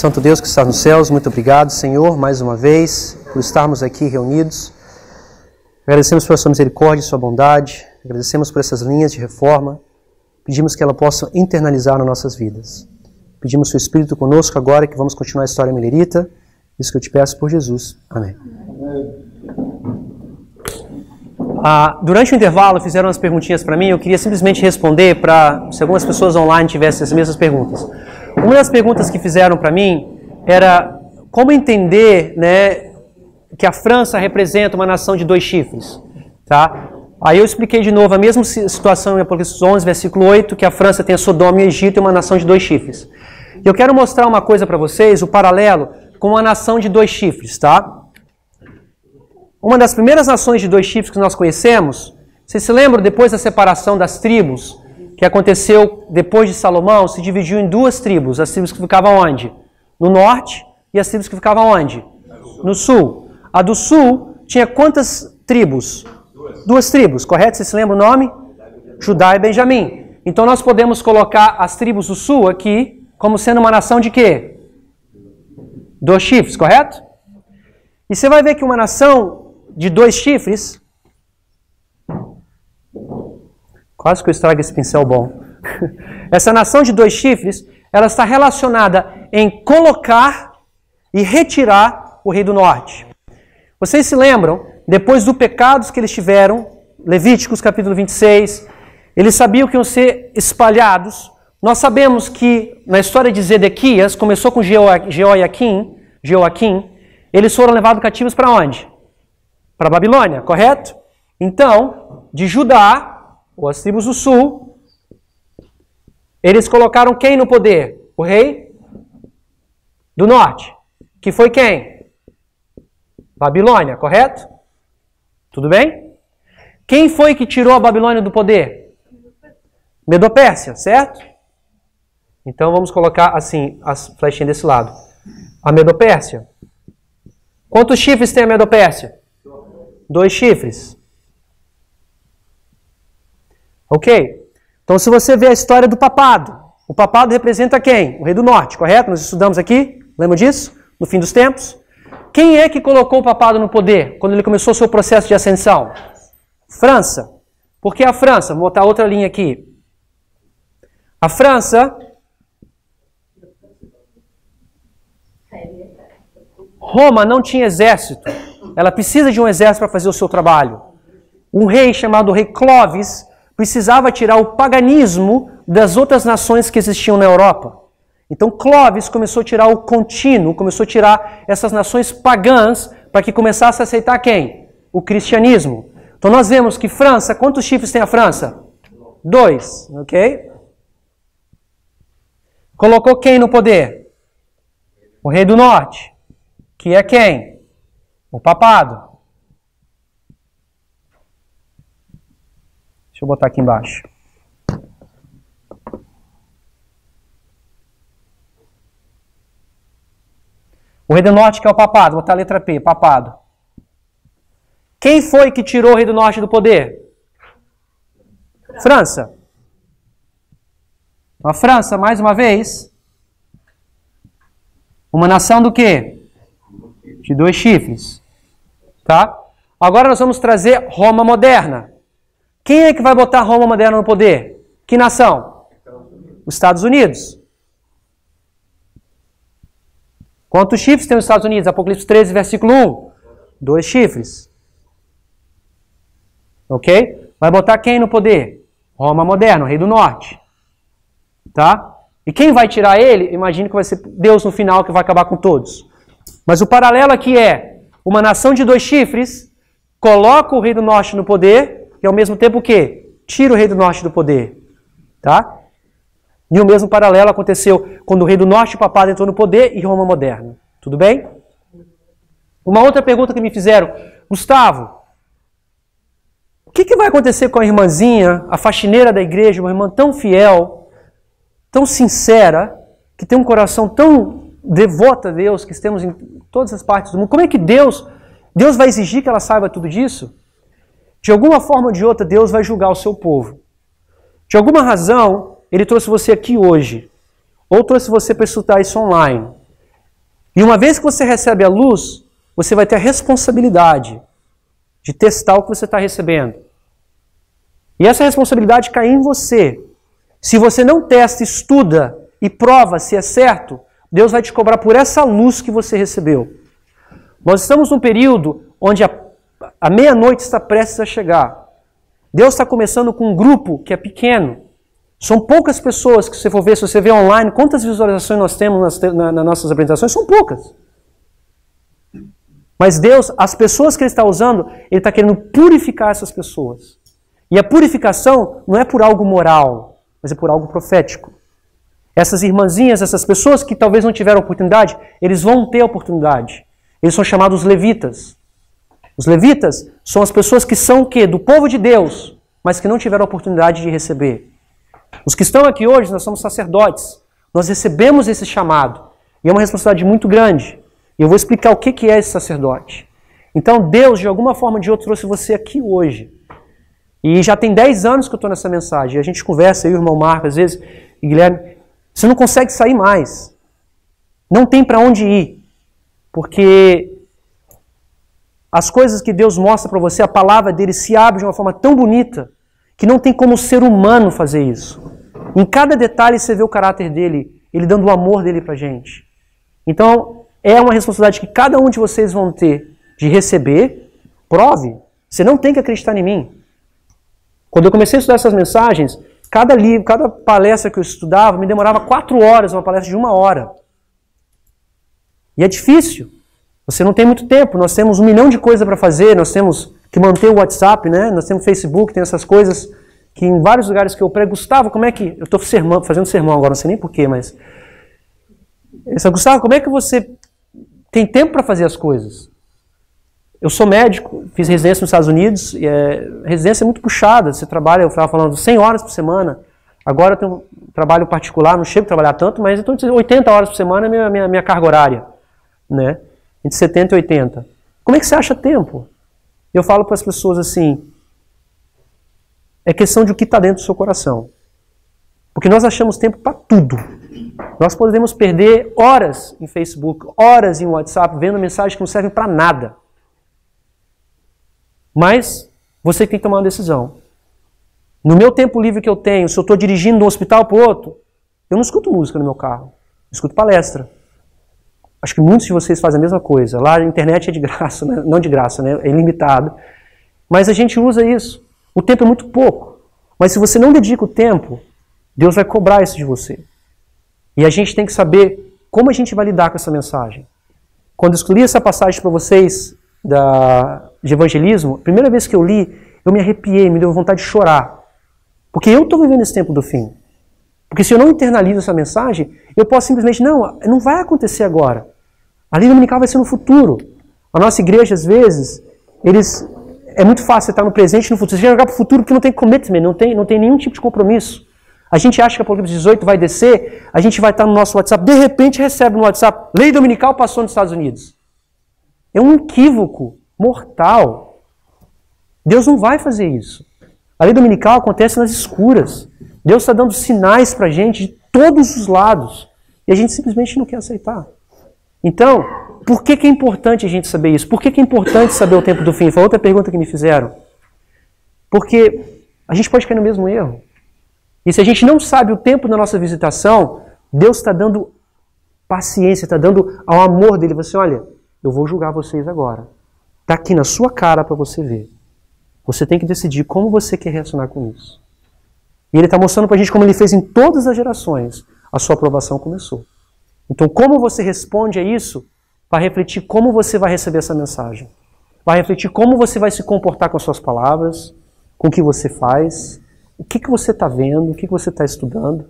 Santo Deus que está nos céus, muito obrigado, Senhor, mais uma vez, por estarmos aqui reunidos. Agradecemos pela sua misericórdia e sua bondade, agradecemos por essas linhas de reforma, pedimos que ela possa internalizar nas nossas vidas. Pedimos seu Espírito conosco agora, que vamos continuar a história milerita, isso que eu te peço por Jesus. Amém. Durante o intervalo fizeram umas perguntinhas para mim, eu queria simplesmente responder para, se algumas pessoas online tivessem as mesmas perguntas. Uma das perguntas que fizeram para mim era como entender, né, que a França representa uma nação de 2 chifres. Tá? Aí eu expliquei de novo a mesma situação em Apocalipse 11, versículo 8, que a França tem a Sodoma e o Egito e uma nação de 2 chifres. Eu quero mostrar uma coisa para vocês, o paralelo com uma nação de 2 chifres. Tá? Uma das primeiras nações de 2 chifres que nós conhecemos, vocês se lembram depois da separação das tribos, que aconteceu depois de Salomão, se dividiu em 2 tribos. As tribos que ficavam onde? No norte, e as tribos que ficavam onde? No sul. A do sul tinha quantas tribos? 2 tribos, correto? Vocês se lembram o nome? Judá e Benjamim. Então nós podemos colocar as tribos do sul aqui como sendo uma nação de quê? 2 chifres, correto? E você vai ver que uma nação de 2 chifres... Quase que eu estrago esse pincel bom. Essa nação de 2 chifres, ela está relacionada em colocar e retirar o rei do norte. Vocês se lembram, depois do pecados que eles tiveram, Levíticos capítulo 26, eles sabiam que iam ser espalhados. Nós sabemos que na história de Zedequias, começou com Jeoaquim, eles foram levados cativos para onde? Para a Babilônia, correto? Então, de Judá, ou as tribos do sul, eles colocaram quem no poder? O rei do norte. Que foi quem? Babilônia, correto? Tudo bem? Quem foi que tirou a Babilônia do poder? Medopérsia, certo? Então vamos colocar assim, as flechinhas desse lado. A Medopérsia. Quantos chifres tem a Medopérsia? 2 chifres. Ok? Então se você vê a história do papado, o papado representa quem? O rei do norte, correto? Nós estudamos aqui, lembra disso? No fim dos tempos. Quem é que colocou o papado no poder quando ele começou o seu processo de ascensão? França. Por que a França? Vou botar outra linha aqui. A França... Roma não tinha exército. Ela precisa de um exército para fazer o seu trabalho. Um rei chamado rei Clovis precisava tirar o paganismo das outras nações que existiam na Europa. Então Clovis começou a tirar o contínuo, começou a tirar essas nações pagãs para que começasse a aceitar quem? O cristianismo. Então nós vemos que França, quantos chifres tem a França? 2, ok? Colocou quem no poder? O rei do norte, que é quem? O papado. Deixa eu botar aqui embaixo. O rei do norte que é o papado, vou botar a letra P, papado. Quem foi que tirou o rei do norte do poder? França. A França, mais uma vez, uma nação do quê? De 2 chifres. Tá? Agora nós vamos trazer Roma moderna. Quem é que vai botar Roma moderna no poder? Que nação? Os Estados Unidos. Quantos chifres tem os Estados Unidos? Apocalipse 13, versículo 1. 2 chifres. Ok? Vai botar quem no poder? Roma moderna, o rei do norte. Tá? E quem vai tirar ele? Imagino que vai ser Deus no final que vai acabar com todos. Mas o paralelo aqui é uma nação de 2 chifres coloca o rei do norte no poder e ao mesmo tempo o quê? Tira o rei do norte do poder. Tá? E o mesmo paralelo aconteceu quando o rei do norte, o papado, entrou no poder e Roma moderna. Tudo bem? Uma outra pergunta que me fizeram. Gustavo, o que vai acontecer com a irmãzinha, a faxineira da igreja, uma irmã tão fiel, tão sincera, que tem um coração tão devoto a Deus, que estamos em todas as partes do mundo? Como é que Deus vai exigir que ela saiba tudo disso? De alguma forma ou de outra, Deus vai julgar o seu povo. De alguma razão, Ele trouxe você aqui hoje, ou trouxe você para estudar isso online. E uma vez que você recebe a luz, você vai ter a responsabilidade de testar o que você está recebendo. E essa responsabilidade cai em você. Se você não testa, estuda e prova se é certo, Deus vai te cobrar por essa luz que você recebeu. Nós estamos num período onde a meia-noite está prestes a chegar. Deus está começando com um grupo que é pequeno. São poucas pessoas que, se você for ver, se você vê online, quantas visualizações nós temos nas nossas apresentações, são poucas. Mas Deus, as pessoas que Ele está usando, Ele está querendo purificar essas pessoas. E a purificação não é por algo moral, mas é por algo profético. Essas irmãzinhas, essas pessoas que talvez não tiveram oportunidade, eles vão ter oportunidade. Eles são chamados levitas. Os levitas são as pessoas que são o quê? Do povo de Deus, mas que não tiveram a oportunidade de receber. Os que estão aqui hoje, nós somos sacerdotes. Nós recebemos esse chamado. E é uma responsabilidade muito grande. E eu vou explicar o que é esse sacerdote. Então Deus, de alguma forma ou de outra, trouxe você aqui hoje. E já tem 10 anos que eu estou nessa mensagem. E a gente conversa, eu e o irmão Marcos, às vezes, e Guilherme, você não consegue sair mais. Não tem para onde ir. Porque as coisas que Deus mostra para você, a palavra dele se abre de uma forma tão bonita que não tem como o ser humano fazer isso. Em cada detalhe você vê o caráter dele, ele dando o amor dele para a gente. Então, é uma responsabilidade que cada um de vocês vão ter de receber. Prove. Você não tem que acreditar em mim. Quando eu comecei a estudar essas mensagens, cada livro, cada palestra que eu estudava, me demorava 4 horas, uma palestra de 1 hora. E é difícil. Você não tem muito tempo. Nós temos 1 milhão de coisas para fazer, nós temos que manter o WhatsApp, né? Nós temos Facebook, tem essas coisas que em vários lugares que eu prego. Gustavo, como é que... Eu estou fazendo sermão agora, não sei nem porquê, mas... Gustavo, como é que você tem tempo para fazer as coisas? Eu sou médico, fiz residência nos Estados Unidos, e residência é muito puxada, você trabalha, eu estava falando, 100 horas por semana, agora eu tenho um trabalho particular, não chego a trabalhar tanto, mas eu estou dizendo 80 horas por semana é minha carga horária, né? Entre 70 e 80. Como é que você acha tempo? Eu falo para as pessoas assim, é questão de o que está dentro do seu coração. Porque nós achamos tempo para tudo. Nós podemos perder horas em Facebook, horas em WhatsApp, vendo mensagens que não servem para nada. Mas você tem que tomar uma decisão. No meu tempo livre que eu tenho, se eu estou dirigindo de um hospital para o outro, eu não escuto música no meu carro, eu escuto palestra. Acho que muitos de vocês fazem a mesma coisa. Lá a internet é de graça, né? Não de graça, né? É ilimitado. Mas a gente usa isso. O tempo é muito pouco. Mas se você não dedica o tempo, Deus vai cobrar isso de você. E a gente tem que saber como a gente vai lidar com essa mensagem. Quando eu escolhi essa passagem para vocês de evangelismo, a primeira vez que eu li, eu me arrepiei, me deu vontade de chorar. Porque eu estou vivendo esse tempo do fim. Porque se eu não internalizo essa mensagem, eu posso simplesmente, não vai acontecer agora. A lei dominical vai ser no futuro. A nossa igreja, às vezes, é muito fácil você estar no presente e no futuro. Você vai jogar para o futuro porque não tem commitment, não tem nenhum tipo de compromisso. A gente acha que a Apocalipse 18 vai descer, a gente vai estar no nosso WhatsApp, de repente recebe no WhatsApp, lei dominical passou nos Estados Unidos. É um equívoco mortal. Deus não vai fazer isso. A lei dominical acontece nas escuras. Deus está dando sinais para a gente de todos os lados. E a gente simplesmente não quer aceitar. Então, por que é importante a gente saber isso? Por que é importante saber o tempo do fim? Foi outra pergunta que me fizeram. Porque a gente pode cair no mesmo erro. E se a gente não sabe o tempo da nossa visitação, Deus está dando paciência, está dando ao amor dele. Você, olha, eu vou julgar vocês agora. Está aqui na sua cara para você ver. Você tem que decidir como você quer reacionar com isso. E ele está mostrando para a gente como ele fez em todas as gerações. A sua aprovação começou. Então, como você responde a isso, vai refletir como você vai receber essa mensagem. Vai refletir como você vai se comportar com as suas palavras, com o que você faz, o que você está vendo, o que você está estudando.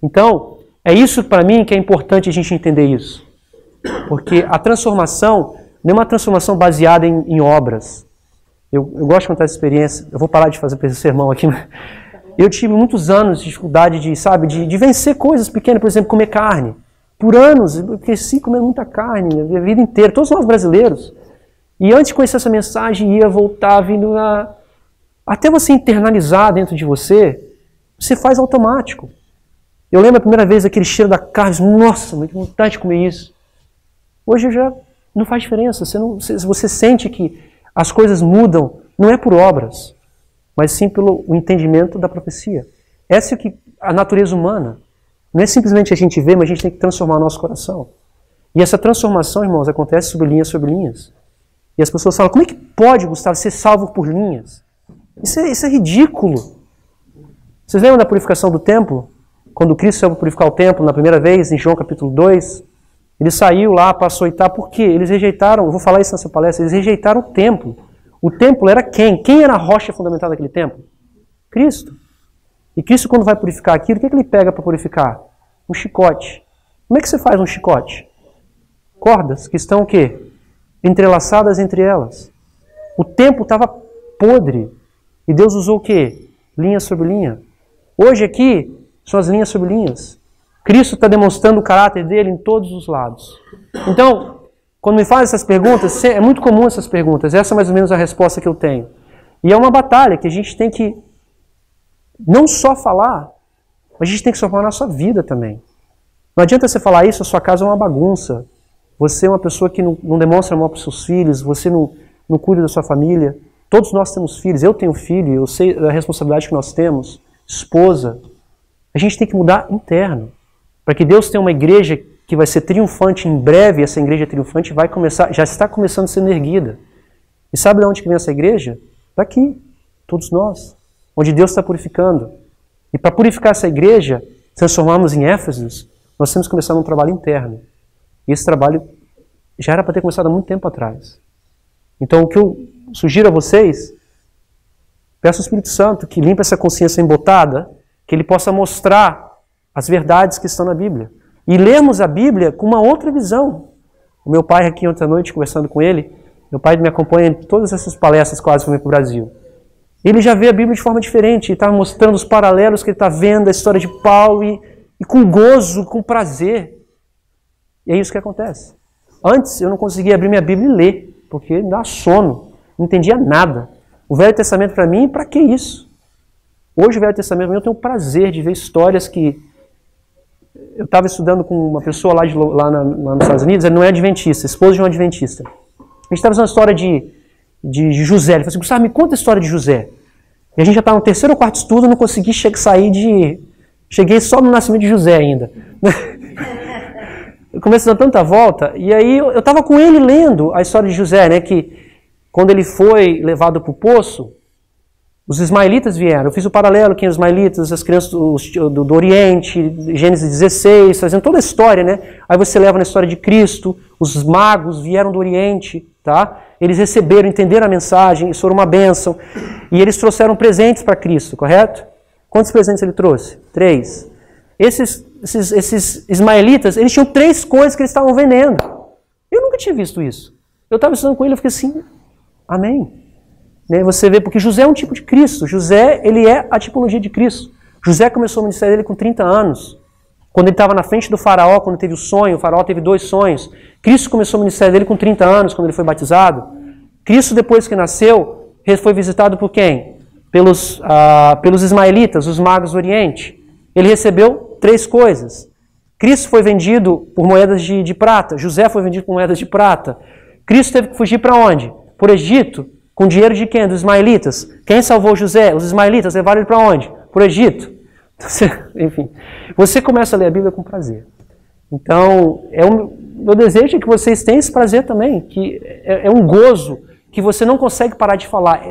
Então, é isso para mim que é importante a gente entender isso. Porque a transformação não é uma transformação baseada em obras. Eu gosto de contar essa experiência. Eu vou parar de fazer esse sermão aqui. Eu tive muitos anos de dificuldade de vencer coisas pequenas, por exemplo, comer carne. Por anos, eu cresci comendo muita carne, a minha vida inteira, todos nós brasileiros. E antes de conhecer essa mensagem, ia voltar, vindo até você internalizar dentro de você, você faz automático. Eu lembro a primeira vez aquele cheiro da carne, nossa, muito vontade de comer isso. Hoje já não faz diferença. Você sente que as coisas mudam, não é por obras, mas sim pelo entendimento da profecia. Essa é a natureza humana. Não é simplesmente a gente ver, mas a gente tem que transformar o nosso coração. E essa transformação, irmãos, acontece sobre linhas. E as pessoas falam, como é que pode, Gustavo, ser salvo por linhas? Isso é ridículo. Vocês lembram da purificação do templo? Quando Cristo saiu para purificar o templo na primeira vez, em João capítulo 2, ele saiu lá para açoitar. Por quê? Eles rejeitaram, eu vou falar isso nessa palestra, eles rejeitaram o templo. O templo era quem? Quem era a rocha fundamental daquele templo? Cristo. E Cristo, quando vai purificar aquilo, o que ele pega para purificar? Um chicote. Como é que você faz um chicote? Cordas que estão o quê? Entrelaçadas entre elas. O templo estava podre. E Deus usou o quê? Linha sobre linha. Hoje aqui são as linhas sobre linhas. Cristo está demonstrando o caráter dele em todos os lados. Então, quando me fazem essas perguntas, é muito comum essas perguntas. Essa é mais ou menos a resposta que eu tenho. E é uma batalha que a gente tem que não só falar, mas a gente tem que transformar na nossa vida também. Não adianta você falar isso, a sua casa é uma bagunça. Você é uma pessoa que não demonstra amor para os seus filhos, você não cuida da sua família. Todos nós temos filhos, eu tenho filho, eu sei da responsabilidade que nós temos, esposa. A gente tem que mudar interno, para que Deus tenha uma igreja que vai ser triunfante em breve. Essa igreja triunfante vai começar, já está começando a ser erguida. E sabe de onde que vem essa igreja? Daqui, todos nós, onde Deus está purificando. E para purificar essa igreja, transformarmos em Éfesos, nós temos que começar um trabalho interno. E esse trabalho já era para ter começado há muito tempo atrás. Então o que eu sugiro a vocês, peço ao Espírito Santo que limpe essa consciência embotada, que ele possa mostrar as verdades que estão na Bíblia. E lermos a Bíblia com uma outra visão. O meu pai aqui ontem à noite, conversando com ele, meu pai me acompanha em todas essas palestras quase que eu vim para o Brasil. Ele já vê a Bíblia de forma diferente, ele está mostrando os paralelos que ele está vendo, a história de Paulo, e com gozo, com prazer. E é isso que acontece. Antes eu não conseguia abrir minha Bíblia e ler, porque me dá sono, não entendia nada. O Velho Testamento para mim, para que isso? Hoje o Velho Testamento, eu tenho o prazer de ver histórias que... Eu estava estudando com uma pessoa lá nos Estados Unidos, ele não é adventista, esposa de um adventista. A gente estava fazendo a história de José. Ele falou assim, Gustavo, me conta a história de José. E a gente já estava no terceiro ou quarto estudo, eu não consegui sair de... Cheguei só no nascimento de José ainda. Eu comecei a dar tanta volta, e aí eu estava com ele lendo a história de José, né, que quando ele foi levado para o poço, os ismaelitas vieram. Eu fiz o paralelo que os ismaelitas, as crianças do Oriente, Gênesis 16, fazendo toda a história, né? Aí você leva na história de Cristo, os magos vieram do Oriente, tá? Eles receberam, entenderam a mensagem, isso foi uma bênção, e eles trouxeram presentes para Cristo, correto? Quantos presentes ele trouxe? 3. Esses ismaelitas, eles tinham 3 coisas que eles estavam vendendo. Eu nunca tinha visto isso. Eu estava estudando com ele, eu fiquei assim, amém. Né, você vê, porque José é um tipo de Cristo. José, ele é a tipologia de Cristo. José começou o ministério dele com 30 anos. Quando ele estava na frente do faraó, quando teve o sonho, o faraó teve 2 sonhos. Cristo começou o ministério dele com 30 anos, quando ele foi batizado. Cristo, depois que nasceu, foi visitado por quem? Pelos ismaelitas, os magos do Oriente. Ele recebeu 3 coisas. Cristo foi vendido por moedas de prata. José foi vendido por moedas de prata. Cristo teve que fugir para onde? Por Egito. Com dinheiro de quem? Dos ismaelitas. Quem salvou José? Os ismaelitas levaram ele para onde? Para o Egito. Enfim, você começa a ler a Bíblia com prazer. Então, meu desejo é que vocês tenham esse prazer também, que é um gozo que você não consegue parar de falar.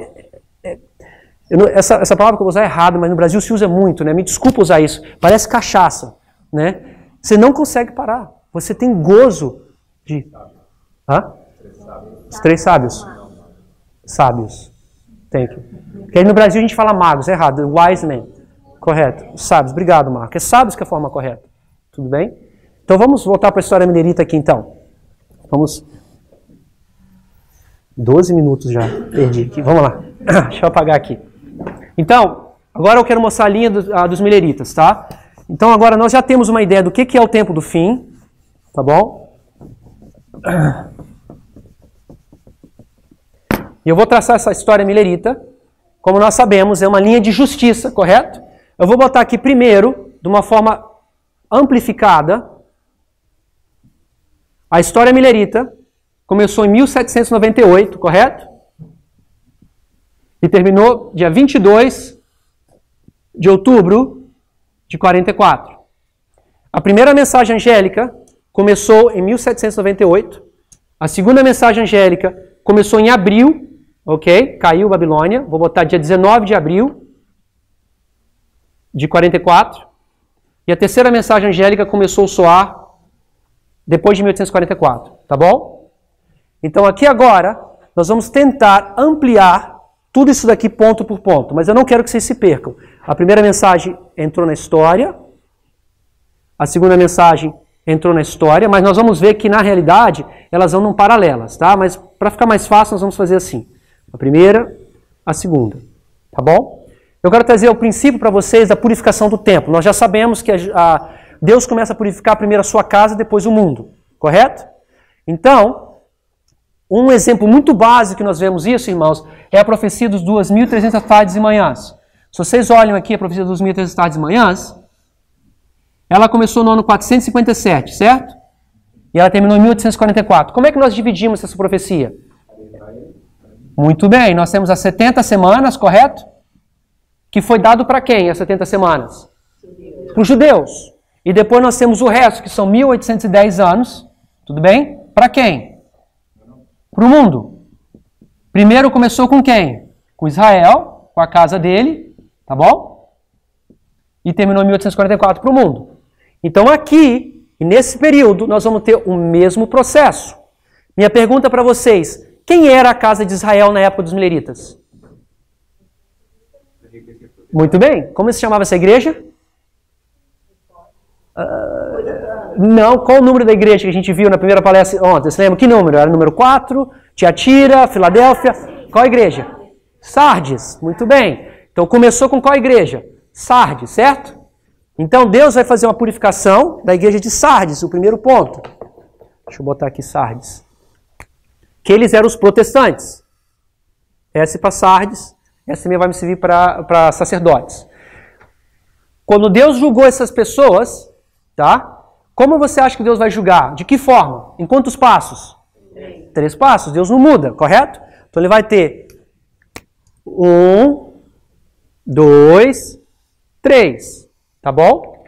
Essa palavra que eu vou usar é errada, mas no Brasil se usa muito, né? Me desculpa usar isso. Parece cachaça, né? Você não consegue parar. Você tem gozo de... Hã? Os 3 sábios. Sábios. Thank you. Porque aí no Brasil a gente fala magos, é errado. Wise men. Correto. Os sábios. Obrigado, Marco. É sábios que é a forma correta. Tudo bem? Então vamos voltar para a história mineirita aqui então. Vamos... 12 minutos já. Perdi aqui. Vamos lá. Deixa eu apagar aqui. Então, agora eu quero mostrar a linha dos mileiritas, tá? Então agora nós já temos uma ideia do que é o tempo do fim. Tá bom? E eu vou traçar essa história milerita, como nós sabemos, é uma linha de justiça, correto? Eu vou botar aqui primeiro, de uma forma amplificada, A história milerita começou em 1798, correto? E terminou dia 22 de outubro de 44. A primeira mensagem angélica começou em 1798. A segunda mensagem angélica começou em abril, ok? Caiu Babilônia. Vou botar dia 19 de abril de 44. E a terceira mensagem angélica começou a soar depois de 1844, tá bom? Então aqui agora nós vamos tentar ampliar tudo isso daqui ponto por ponto, mas eu não quero que vocês se percam. A primeira mensagem entrou na história, a segunda mensagem entrou na história, mas nós vamos ver que na realidade elas andam paralelas, tá? Mas para ficar mais fácil nós vamos fazer assim. A primeira, a segunda, tá bom? Eu quero trazer o princípio para vocês da purificação do templo. Nós já sabemos que Deus começa a purificar primeiro a sua casa, depois o mundo, correto? Então, um exemplo muito básico que nós vemos isso, irmãos, é a profecia dos 2.300 tardes e manhãs. Se vocês olham aqui a profecia dos 2.300 tardes e manhãs, ela começou no ano 457, certo? E ela terminou em 1844. Como é que nós dividimos essa profecia? Muito bem, nós temos as 70 semanas, correto? Que foi dado para quem as 70 semanas? Para os judeus. E depois nós temos o resto, que são 1810 anos, tudo bem? Para quem? Para o mundo. Primeiro começou com quem? Com Israel, com a casa dele, tá bom? E terminou em 1844 para o mundo. Então aqui, e nesse período, nós vamos ter o mesmo processo. Minha pergunta para vocês, quem era a casa de Israel na época dos mileritas? Muito bem. Como se chamava essa igreja? Não, qual o número da igreja que a gente viu na primeira palestra ontem? Você lembra que número? Era o número 4, Tiatira, Filadélfia. Qual igreja? Sardes. Muito bem. Então começou com qual igreja? Sardes, certo? Então Deus vai fazer uma purificação da igreja de Sardes, o primeiro ponto. Deixa eu botar aqui Sardes. Que eles eram os protestantes. S para Sardes, essa também vai me servir para sacerdotes. Quando Deus julgou essas pessoas, tá? Como você acha que Deus vai julgar? De que forma? Em quantos passos? 3 passos. Deus não muda, correto? Então ele vai ter 1, 2, 3. Tá bom?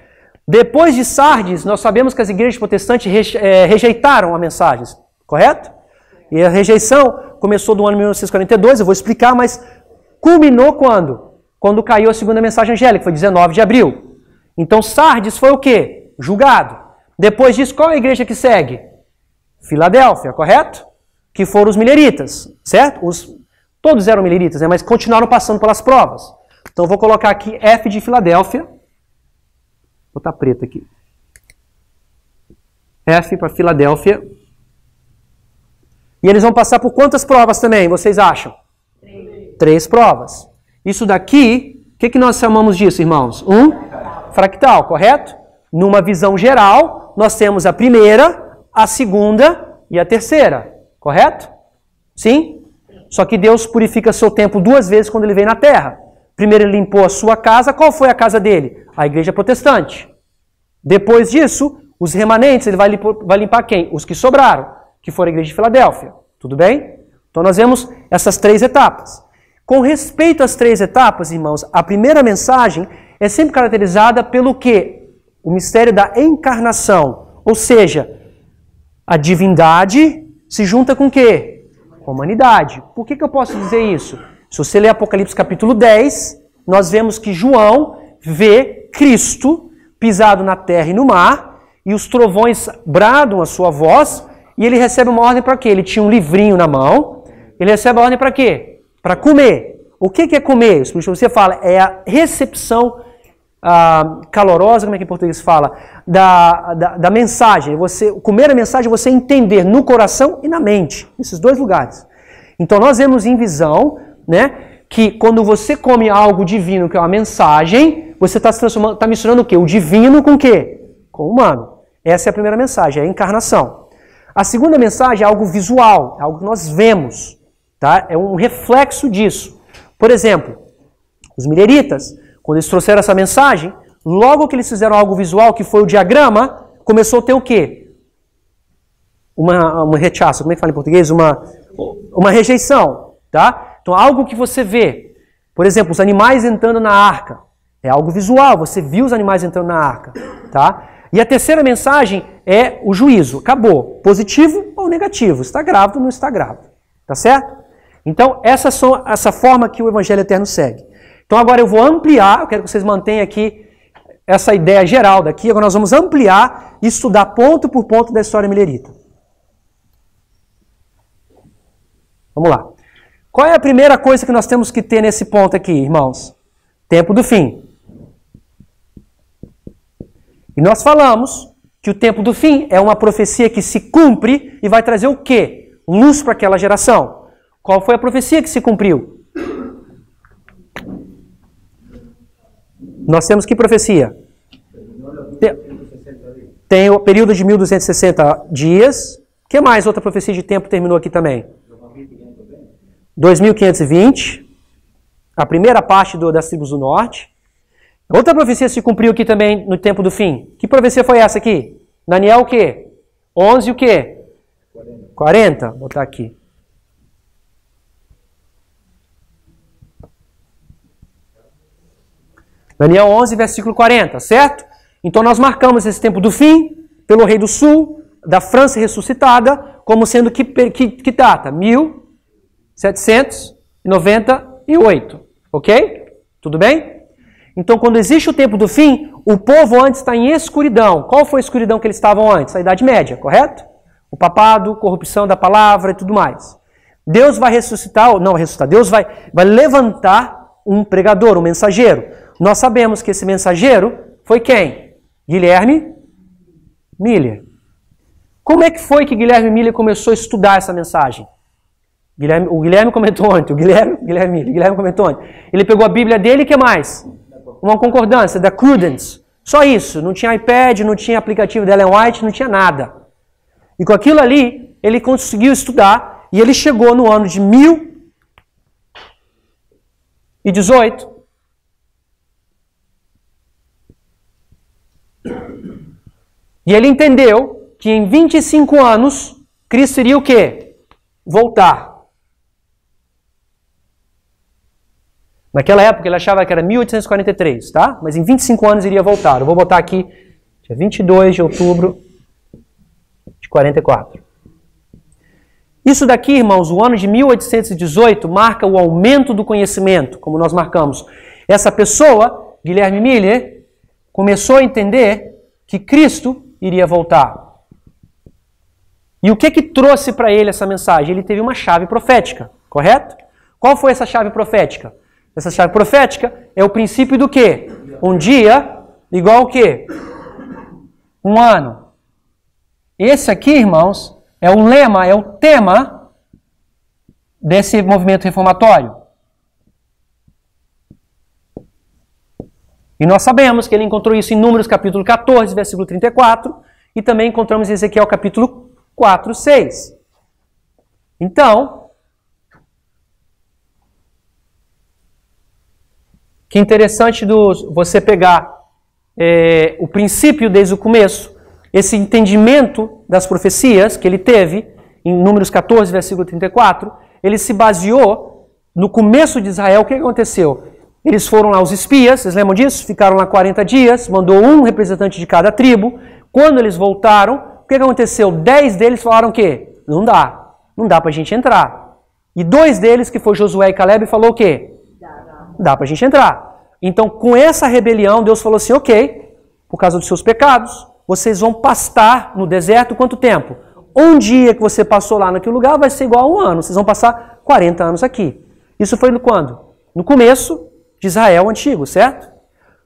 Depois de Sardes, nós sabemos que as igrejas protestantes rejeitaram a mensagem, correto? E a rejeição começou no ano 1942, eu vou explicar, mas culminou quando? Quando caiu a segunda mensagem angélica, foi 19 de abril. Então Sardes foi o quê? Julgado. Depois disso, qual é a igreja que segue? Filadélfia, correto? Que foram os mileritas, certo? Todos eram mileritas, né? Mas continuaram passando pelas provas. Então eu vou colocar aqui F de Filadélfia. Vou botar preto aqui. F para Filadélfia. E eles vão passar por quantas provas também, vocês acham? 3 provas. Isso daqui, o que nós chamamos disso, irmãos? Fractal, correto? Numa visão geral, nós temos a primeira, a segunda e a terceira, correto? Sim? Só que Deus purifica seu templo 2 vezes quando ele vem na terra. Primeiro ele limpou a sua casa. Qual foi a casa dele? A igreja protestante. Depois disso, os remanentes, ele vai limpar quem? Os que sobraram, que foram a igreja de Filadélfia. Tudo bem? Então nós vemos essas 3 etapas. Com respeito às 3 etapas, irmãos, a primeira mensagem é sempre caracterizada pelo quê? O mistério da encarnação. Ou seja, a divindade se junta com o quê? Com a humanidade. Por que eu posso dizer isso? Se você ler Apocalipse capítulo 10, nós vemos que João vê Cristo pisado na terra e no mar, e os trovões bradam a sua voz, e ele recebe uma ordem para quê? Ele tinha um livrinho na mão, ele recebe a ordem para quê? Para comer. O que é comer? Você fala, é a recepção calorosa, como é que em português fala? Da mensagem. Você comer a mensagem, você entender no coração e na mente. Nesses 2 lugares. Então nós vemos em visão, né, que quando você come algo divino, que é uma mensagem, você está misturando o quê? O divino com o quê? Com o humano. Essa é a primeira mensagem, é a encarnação. A segunda mensagem é algo visual, é algo que nós vemos. Tá? É um reflexo disso. Por exemplo, os mileritas, quando eles trouxeram essa mensagem, logo que eles fizeram algo visual, que foi o diagrama, começou a ter o quê? um rechaço, como é que fala em português? Uma rejeição, tá? Então, algo que você vê. Por exemplo, os animais entrando na arca. É algo visual, você viu os animais entrando na arca, tá? E a terceira mensagem é o juízo. Acabou. Positivo ou negativo. Está grávido ou não está grávido. Tá certo? Então, essa forma que o Evangelho Eterno segue. Então, agora eu vou ampliar, eu quero que vocês mantenham aqui essa ideia geral daqui. Agora nós vamos ampliar e estudar ponto por ponto da história milerita. Vamos lá. Qual é a primeira coisa que nós temos que ter nesse ponto aqui, irmãos? Tempo do fim. E nós falamos que o tempo do fim é uma profecia que se cumpre e vai trazer o quê? Luz para aquela geração. Qual foi a profecia que se cumpriu? Nós temos que profecia? Tem o período de 1260 dias. O que mais outra profecia de tempo terminou aqui também? 2520. A primeira parte das tribos do norte. Outra profecia se cumpriu aqui também no tempo do fim. Que profecia foi essa aqui? Daniel o quê? 11 o quê? 40. Vou botar aqui. Daniel 11, versículo 40, certo? Então nós marcamos esse tempo do fim pelo rei do sul, da França ressuscitada, como sendo que data? 1798. Ok? Tudo bem? Então quando existe o tempo do fim, o povo antes está em escuridão. Qual foi a escuridão que eles estavam antes? A Idade Média, correto? O papado, corrupção da palavra e tudo mais. Deus vai ressuscitar, não vai ressuscitar, Deus vai levantar um pregador, um mensageiro. Nós sabemos que esse mensageiro foi quem? Guilherme Miller. Como é que foi que Guilherme Miller começou a estudar essa mensagem? O Guilherme comentou ontem, Guilherme Miller comentou ontem. Ele pegou a Bíblia dele e o que mais? Uma concordância, da Credence. Só isso, não tinha iPad, não tinha aplicativo da Ellen White, não tinha nada. E com aquilo ali, ele conseguiu estudar e ele chegou no ano de 1018. E ele entendeu que em 25 anos, Cristo iria o quê? Voltar. Naquela época ele achava que era 1843, tá? Mas em 25 anos iria voltar. Eu vou botar aqui, dia 22 de outubro de 44. Isso daqui, irmãos, o ano de 1818 marca o aumento do conhecimento, como nós marcamos. Essa pessoa, Guilherme Miller, começou a entender que Cristo iria voltar. E o que trouxe para ele essa mensagem? Ele teve uma chave profética, correto? Qual foi essa chave profética? Essa chave profética é o princípio do quê? Um dia igual ao quê? Um ano. Esse aqui, irmãos, é o lema, é o tema desse movimento reformatório. E nós sabemos que ele encontrou isso em Números capítulo 14, versículo 34, e também encontramos em Ezequiel capítulo 4, 6. Então, que interessante você pegar o princípio desde o começo, esse entendimento das profecias que ele teve, em Números 14, versículo 34, ele se baseou no começo de Israel. O que aconteceu? Eles foram lá os espias, vocês lembram disso? Ficaram lá 40 dias, mandou um representante de cada tribo. Quando eles voltaram, o que aconteceu? 10 deles falaram o quê? Não dá pra gente entrar. E 2 deles, que foi Josué e Caleb, falou o quê? Dá pra gente entrar. Então, com essa rebelião, Deus falou assim, ok, por causa dos seus pecados, vocês vão pastar no deserto quanto tempo? Um dia que você passou lá naquele lugar vai ser igual a um ano. Vocês vão passar 40 anos aqui. Isso foi no quando? No começo de Israel antigo, certo?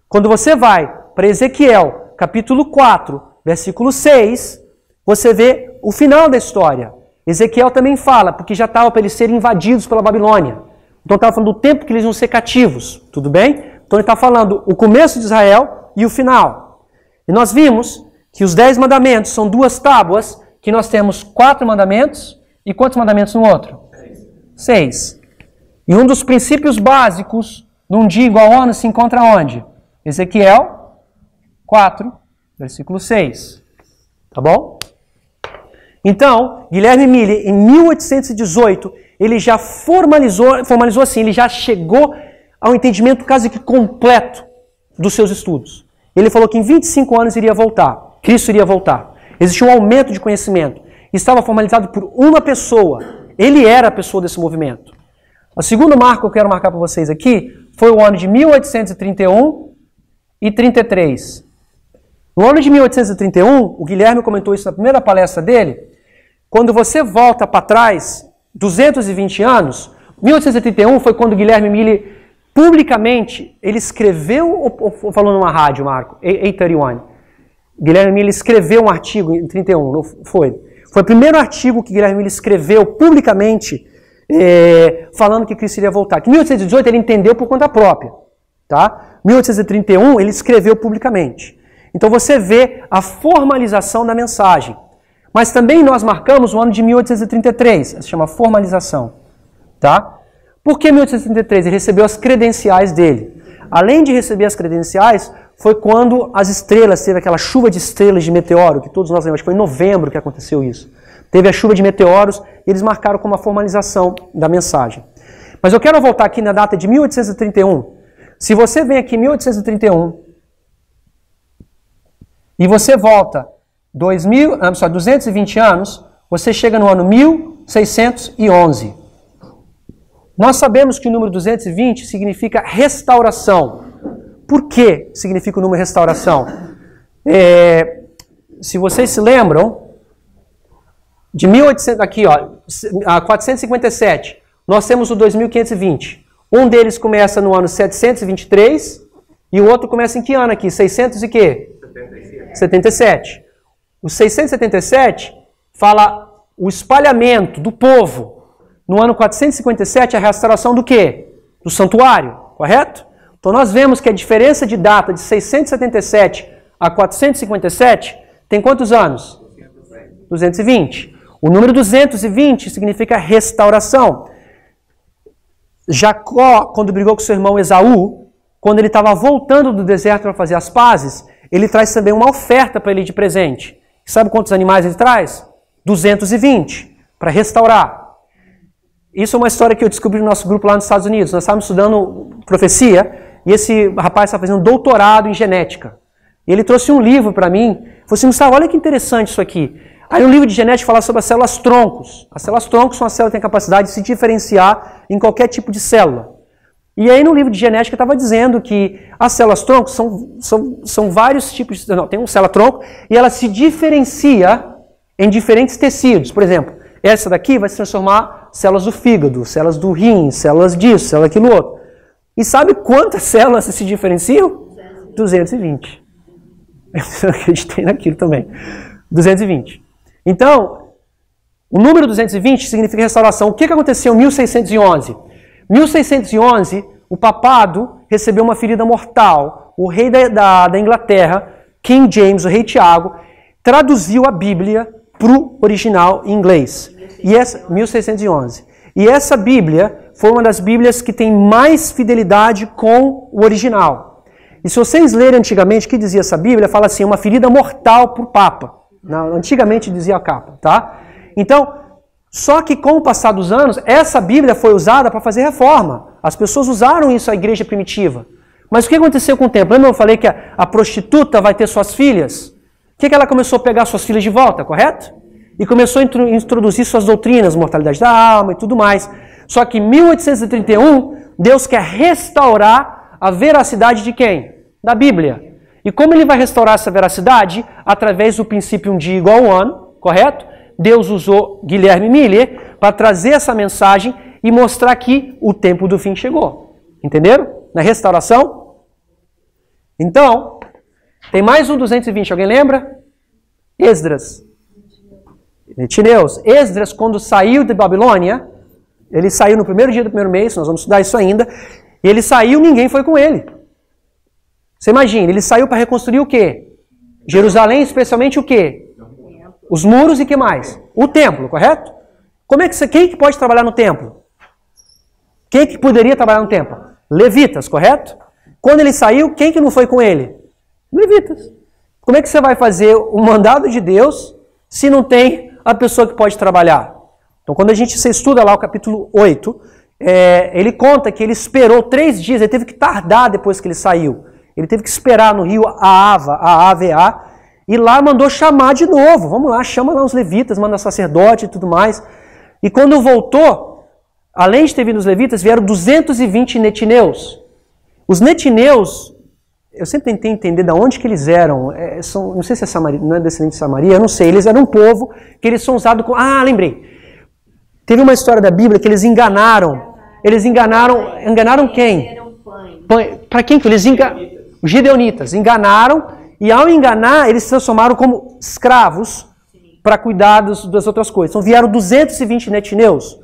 Quando você vai para Ezequiel, capítulo 4, versículo 6, você vê o final da história. Ezequiel também fala, porque já estava para eles serem invadidos pela Babilônia. Então estava falando do tempo que eles iam ser cativos, tudo bem? Então ele está falando o começo de Israel e o final. E nós vimos que os 10 mandamentos são 2 tábuas, que nós temos 4 mandamentos, e quantos mandamentos no outro? 6. E um dos princípios básicos num dia igual ao ano se encontra onde? Ezequiel 4, versículo 6. Tá bom? Então, Guilherme Miller, em 1818, ele já formalizou assim, ele já chegou ao entendimento quase que completo dos seus estudos. Ele falou que em 25 anos iria voltar, Cristo iria voltar. Existia um aumento de conhecimento. Estava formalizado por uma pessoa. Ele era a pessoa desse movimento. O segundo marco que eu quero marcar para vocês aqui foi o ano de 1831 e 33. No ano de 1831, o Guilherme comentou isso na primeira palestra dele, quando você volta para trás 220 anos, 1831 foi quando Guilherme Miller publicamente, ele escreveu, ou falou numa rádio, Marco, 831, Guilherme Miller escreveu um artigo em 31, não foi? Foi o primeiro artigo que Guilherme Miller escreveu publicamente, falando que Cristo iria voltar. Que em 1818 ele entendeu por conta própria, tá? 1831 ele escreveu publicamente. Então você vê a formalização da mensagem. Mas também nós marcamos o ano de 1833, se chama formalização, tá? Por que 1833? Ele recebeu as credenciais dele. Além de receber as credenciais, foi quando as estrelas, teve aquela chuva de estrelas de meteoro, que todos nós lembram, acho que foi em novembro que aconteceu isso. Teve a chuva de meteoros e eles marcaram como a formalização da mensagem. Mas eu quero voltar aqui na data de 1831. Se você vem aqui em 1831 e você volta 220 anos, você chega no ano 1611. Nós sabemos que o número 220 significa restauração. Por que significa o número restauração? Se vocês se lembram, de 1800, aqui ó, 457, nós temos o 2520. Um deles começa no ano 723 e o outro começa em que ano aqui? 600 e quê? 77. O 677 fala o espalhamento do povo. No ano 457, a restauração do quê? Do santuário, correto? Então nós vemos que a diferença de data de 677 a 457 tem quantos anos? 220. O número 220 significa restauração. Jacó, quando brigou com seu irmão Esaú, quando ele estava voltando do deserto para fazer as pazes, ele traz também uma oferta para ele de presente. Sabe quantos animais ele traz? 220, para restaurar. Isso é uma história que eu descobri no nosso grupo lá nos Estados Unidos. Nós estávamos estudando profecia e esse rapaz estava fazendo um doutorado em genética. E ele trouxe um livro para mim. Falou assim, Gustavo, olha que interessante isso aqui. Aí um livro de genética fala sobre as células troncos. As células troncos são as células que têm a capacidade de se diferenciar em qualquer tipo de célula. E aí no livro de genética estava dizendo que as células troncos são vários tipos de... Não, tem uma célula tronco e ela se diferencia em diferentes tecidos. Por exemplo, essa daqui vai se transformar em células do fígado, células do rim, células disso, células daquilo outro. E sabe quantas células se diferenciam? 220. Eu acreditei naquilo também. 220. Então, o número 220 significa restauração. O que aconteceu em 1611? 1611, o papado recebeu uma ferida mortal. O rei da Inglaterra, King James, o rei Tiago, traduziu a Bíblia para o original em inglês. 1611. E essa Bíblia foi uma das Bíblias que tem mais fidelidade com o original. E se vocês lerem antigamente o que dizia essa Bíblia, fala assim, uma ferida mortal para o Papa. Antigamente dizia a capa, tá? Então, só que com o passar dos anos, essa Bíblia foi usada para fazer reforma. As pessoas usaram isso à igreja primitiva. Mas o que aconteceu com o tempo? Lembra eu falei que a prostituta vai ter suas filhas? O que ela começou a pegar suas filhas de volta, correto? E começou a introduzir suas doutrinas, mortalidade da alma e tudo mais. Só que em 1831, Deus quer restaurar a veracidade de quem? Da Bíblia. E como ele vai restaurar essa veracidade? Através do princípio um dia igual ao ano, correto? Deus usou Guilherme Miller para trazer essa mensagem e mostrar que o tempo do fim chegou. Entenderam? Na restauração. Então, tem mais um 220. Alguém lembra? Esdras. Netineus. Esdras, quando saiu de Babilônia, ele saiu no primeiro dia do primeiro mês, nós vamos estudar isso ainda, e ele saiu, ninguém foi com ele. Você imagina, ele saiu para reconstruir o quê? Jerusalém, especialmente o quê? Os muros e o que mais? O templo, correto? Quem que pode trabalhar no templo? Quem que poderia trabalhar no templo? Levitas, correto? Quando ele saiu, quem que não foi com ele? Levitas. Como é que você vai fazer o mandado de Deus se não tem a pessoa que pode trabalhar? Então, quando a gente estuda lá o capítulo 8, ele conta que ele esperou 3 dias, ele teve que tardar depois que ele saiu. Ele teve que esperar no rio Ava, e lá mandou chamar de novo. Vamos lá, chama lá os levitas, manda sacerdote e tudo mais. E quando voltou, além de ter vindo os levitas, vieram 220 netineus. Os netineus, eu sempre tentei entender de onde que eles eram. Não sei se não é descendente de Samaria, eu não sei. Eles eram um povo que eles são usados com... Ah, lembrei. Teve uma história da Bíblia que eles enganaram. Eles enganaram quem? Para quem que eles enganaram? Os gideonitas. Enganaram, e ao enganar, eles se transformaram como escravos para cuidar das outras coisas. Então vieram 220 netineus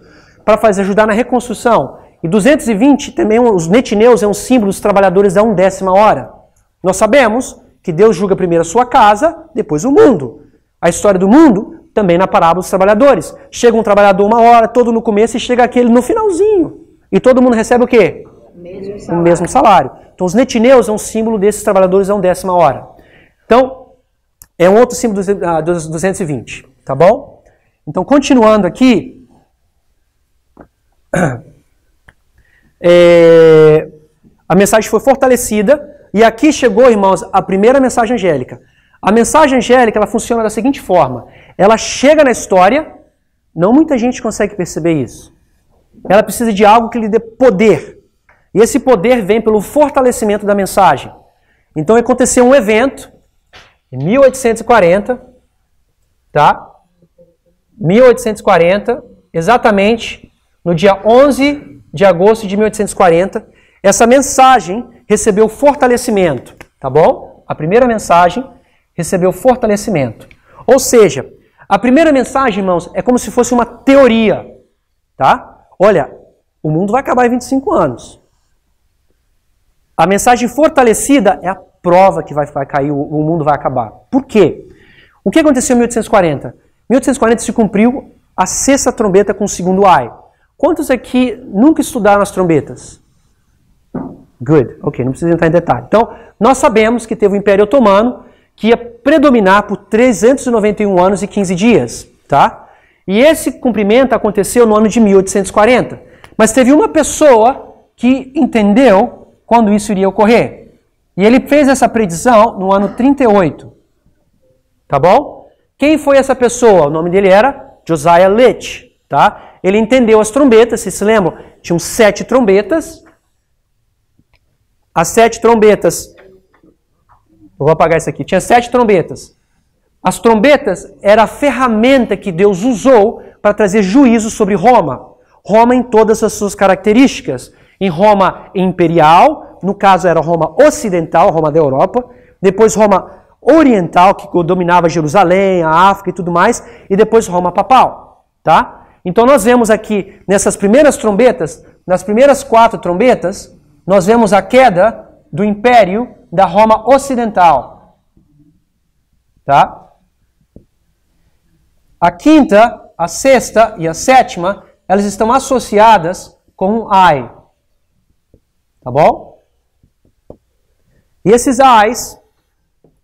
para ajudar na reconstrução. E 220 também, os netineus é um símbolo dos trabalhadores da 1/10 hora. Nós sabemos que Deus julga primeiro a sua casa, depois o mundo. A história do mundo também na parábola dos trabalhadores. Chega um trabalhador 1 hora, todo no começo, e chega aquele no finalzinho. E todo mundo recebe o quê? O mesmo salário. Então os netineus é um símbolo desses trabalhadores da 1/10 hora. Então, é um outro símbolo dos 220. Tá bom? Então, continuando aqui... a mensagem foi fortalecida, e aqui chegou, irmãos, a primeira mensagem angélica. A mensagem angélica, ela funciona da seguinte forma: ela chega na história, não muita gente consegue perceber isso. Ela precisa de algo que lhe dê poder, e esse poder vem pelo fortalecimento da mensagem. Então aconteceu um evento em 1840, tá? 1840, exatamente no dia 11 de agosto de 1840, essa mensagem recebeu fortalecimento, tá bom? A primeira mensagem recebeu fortalecimento. Ou seja, a primeira mensagem, irmãos, é como se fosse uma teoria, tá? Olha, o mundo vai acabar em 25 anos. A mensagem fortalecida é a prova que vai cair, o mundo vai acabar. Por quê? O que aconteceu em 1840? Em 1840 se cumpriu a 6ª trombeta com o 2º ai. Quantos aqui nunca estudaram as trombetas? Good. Ok, não precisa entrar em detalhe. Então, nós sabemos que teve o Império Otomano, que ia predominar por 391 anos e 15 dias, tá? E esse cumprimento aconteceu no ano de 1840. Mas teve uma pessoa que entendeu quando isso iria ocorrer. E ele fez essa predição no ano 38. Tá bom? Quem foi essa pessoa? O nome dele era Josiah Litch, tá? Ele entendeu as trombetas, vocês se lembram? Tinham 7 trombetas. As 7 trombetas... Eu vou apagar isso aqui. Tinha 7 trombetas. As trombetas era a ferramenta que Deus usou para trazer juízo sobre Roma. Roma em todas as suas características. Em Roma imperial, no caso era Roma ocidental, Roma da Europa. Depois Roma oriental, que dominava Jerusalém, a África e tudo mais. E depois Roma papal. Tá? Então nós vemos aqui, nessas primeiras trombetas, nas primeiras 4 trombetas, nós vemos a queda do império da Roma ocidental. Tá? A 5ª, a 6ª e a 7ª, elas estão associadas com um ai. Tá bom? E esses ais,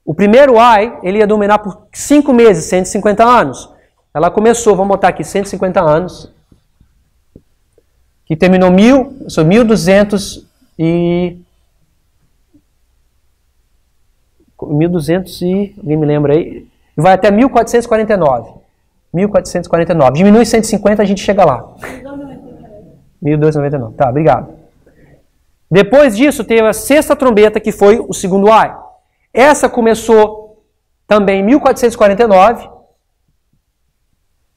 o primeiro ai, ele ia dominar por 5 meses, 150 anos. Ela começou, vamos botar aqui, 150 anos, que terminou 1200 e... 1200 e... alguém me lembra aí? E vai até 1449. 1449. Diminui 150, a gente chega lá. 1299. Tá, obrigado. Depois disso, teve a 6ª trombeta, que foi o 2º ai. Essa começou também em 1449.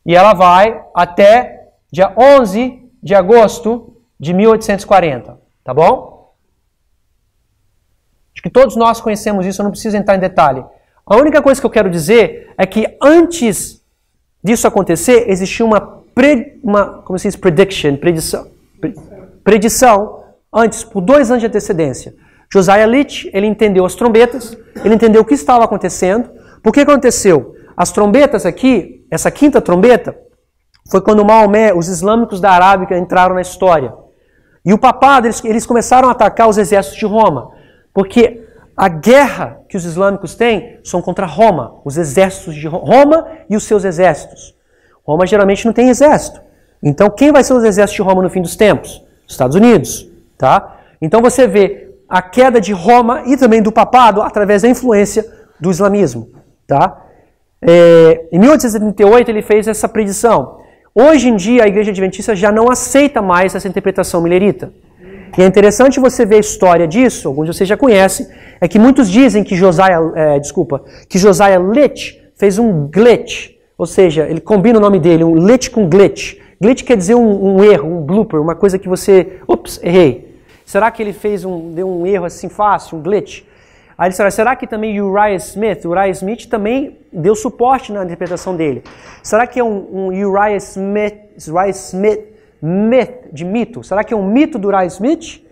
E ela vai até dia 11 de agosto de 1840. Tá bom? Acho que todos nós conhecemos isso, eu não preciso entrar em detalhe. A única coisa que eu quero dizer é que antes disso acontecer, existia como se diz, predição antes, por 2 anos de antecedência. Josiah Litch, ele entendeu as trombetas, ele entendeu o que estava acontecendo. Por que aconteceu? As trombetas aqui, essa 5ª trombeta, foi quando Maomé, os islâmicos da Arábica entraram na história. E o papado, eles começaram a atacar os exércitos de Roma. Porque a guerra que os islâmicos têm são contra Roma, os exércitos de Roma e os seus exércitos. Roma geralmente não tem exército. Então, quem vai ser os exércitos de Roma no fim dos tempos? Os Estados Unidos, tá? Então você vê a queda de Roma e também do papado através da influência do islamismo, tá? Em 1878 ele fez essa predição. Hoje em dia a Igreja Adventista já não aceita mais essa interpretação millerita. E é interessante você ver a história disso, alguns de vocês já conhecem, é que muitos dizem que Josiah Litch fez um glitch, ou seja, ele combina o nome dele, um Litch com glitch. Glitch quer dizer um erro, um blooper, uma coisa que você, ups, errei. Será que ele deu um erro assim fácil, um glitch? Aí ele fala, será que também Uriah Smith também deu suporte na interpretação dele? Será que é um Uriah Smith de mito? Será que é um mito do Uriah Smith?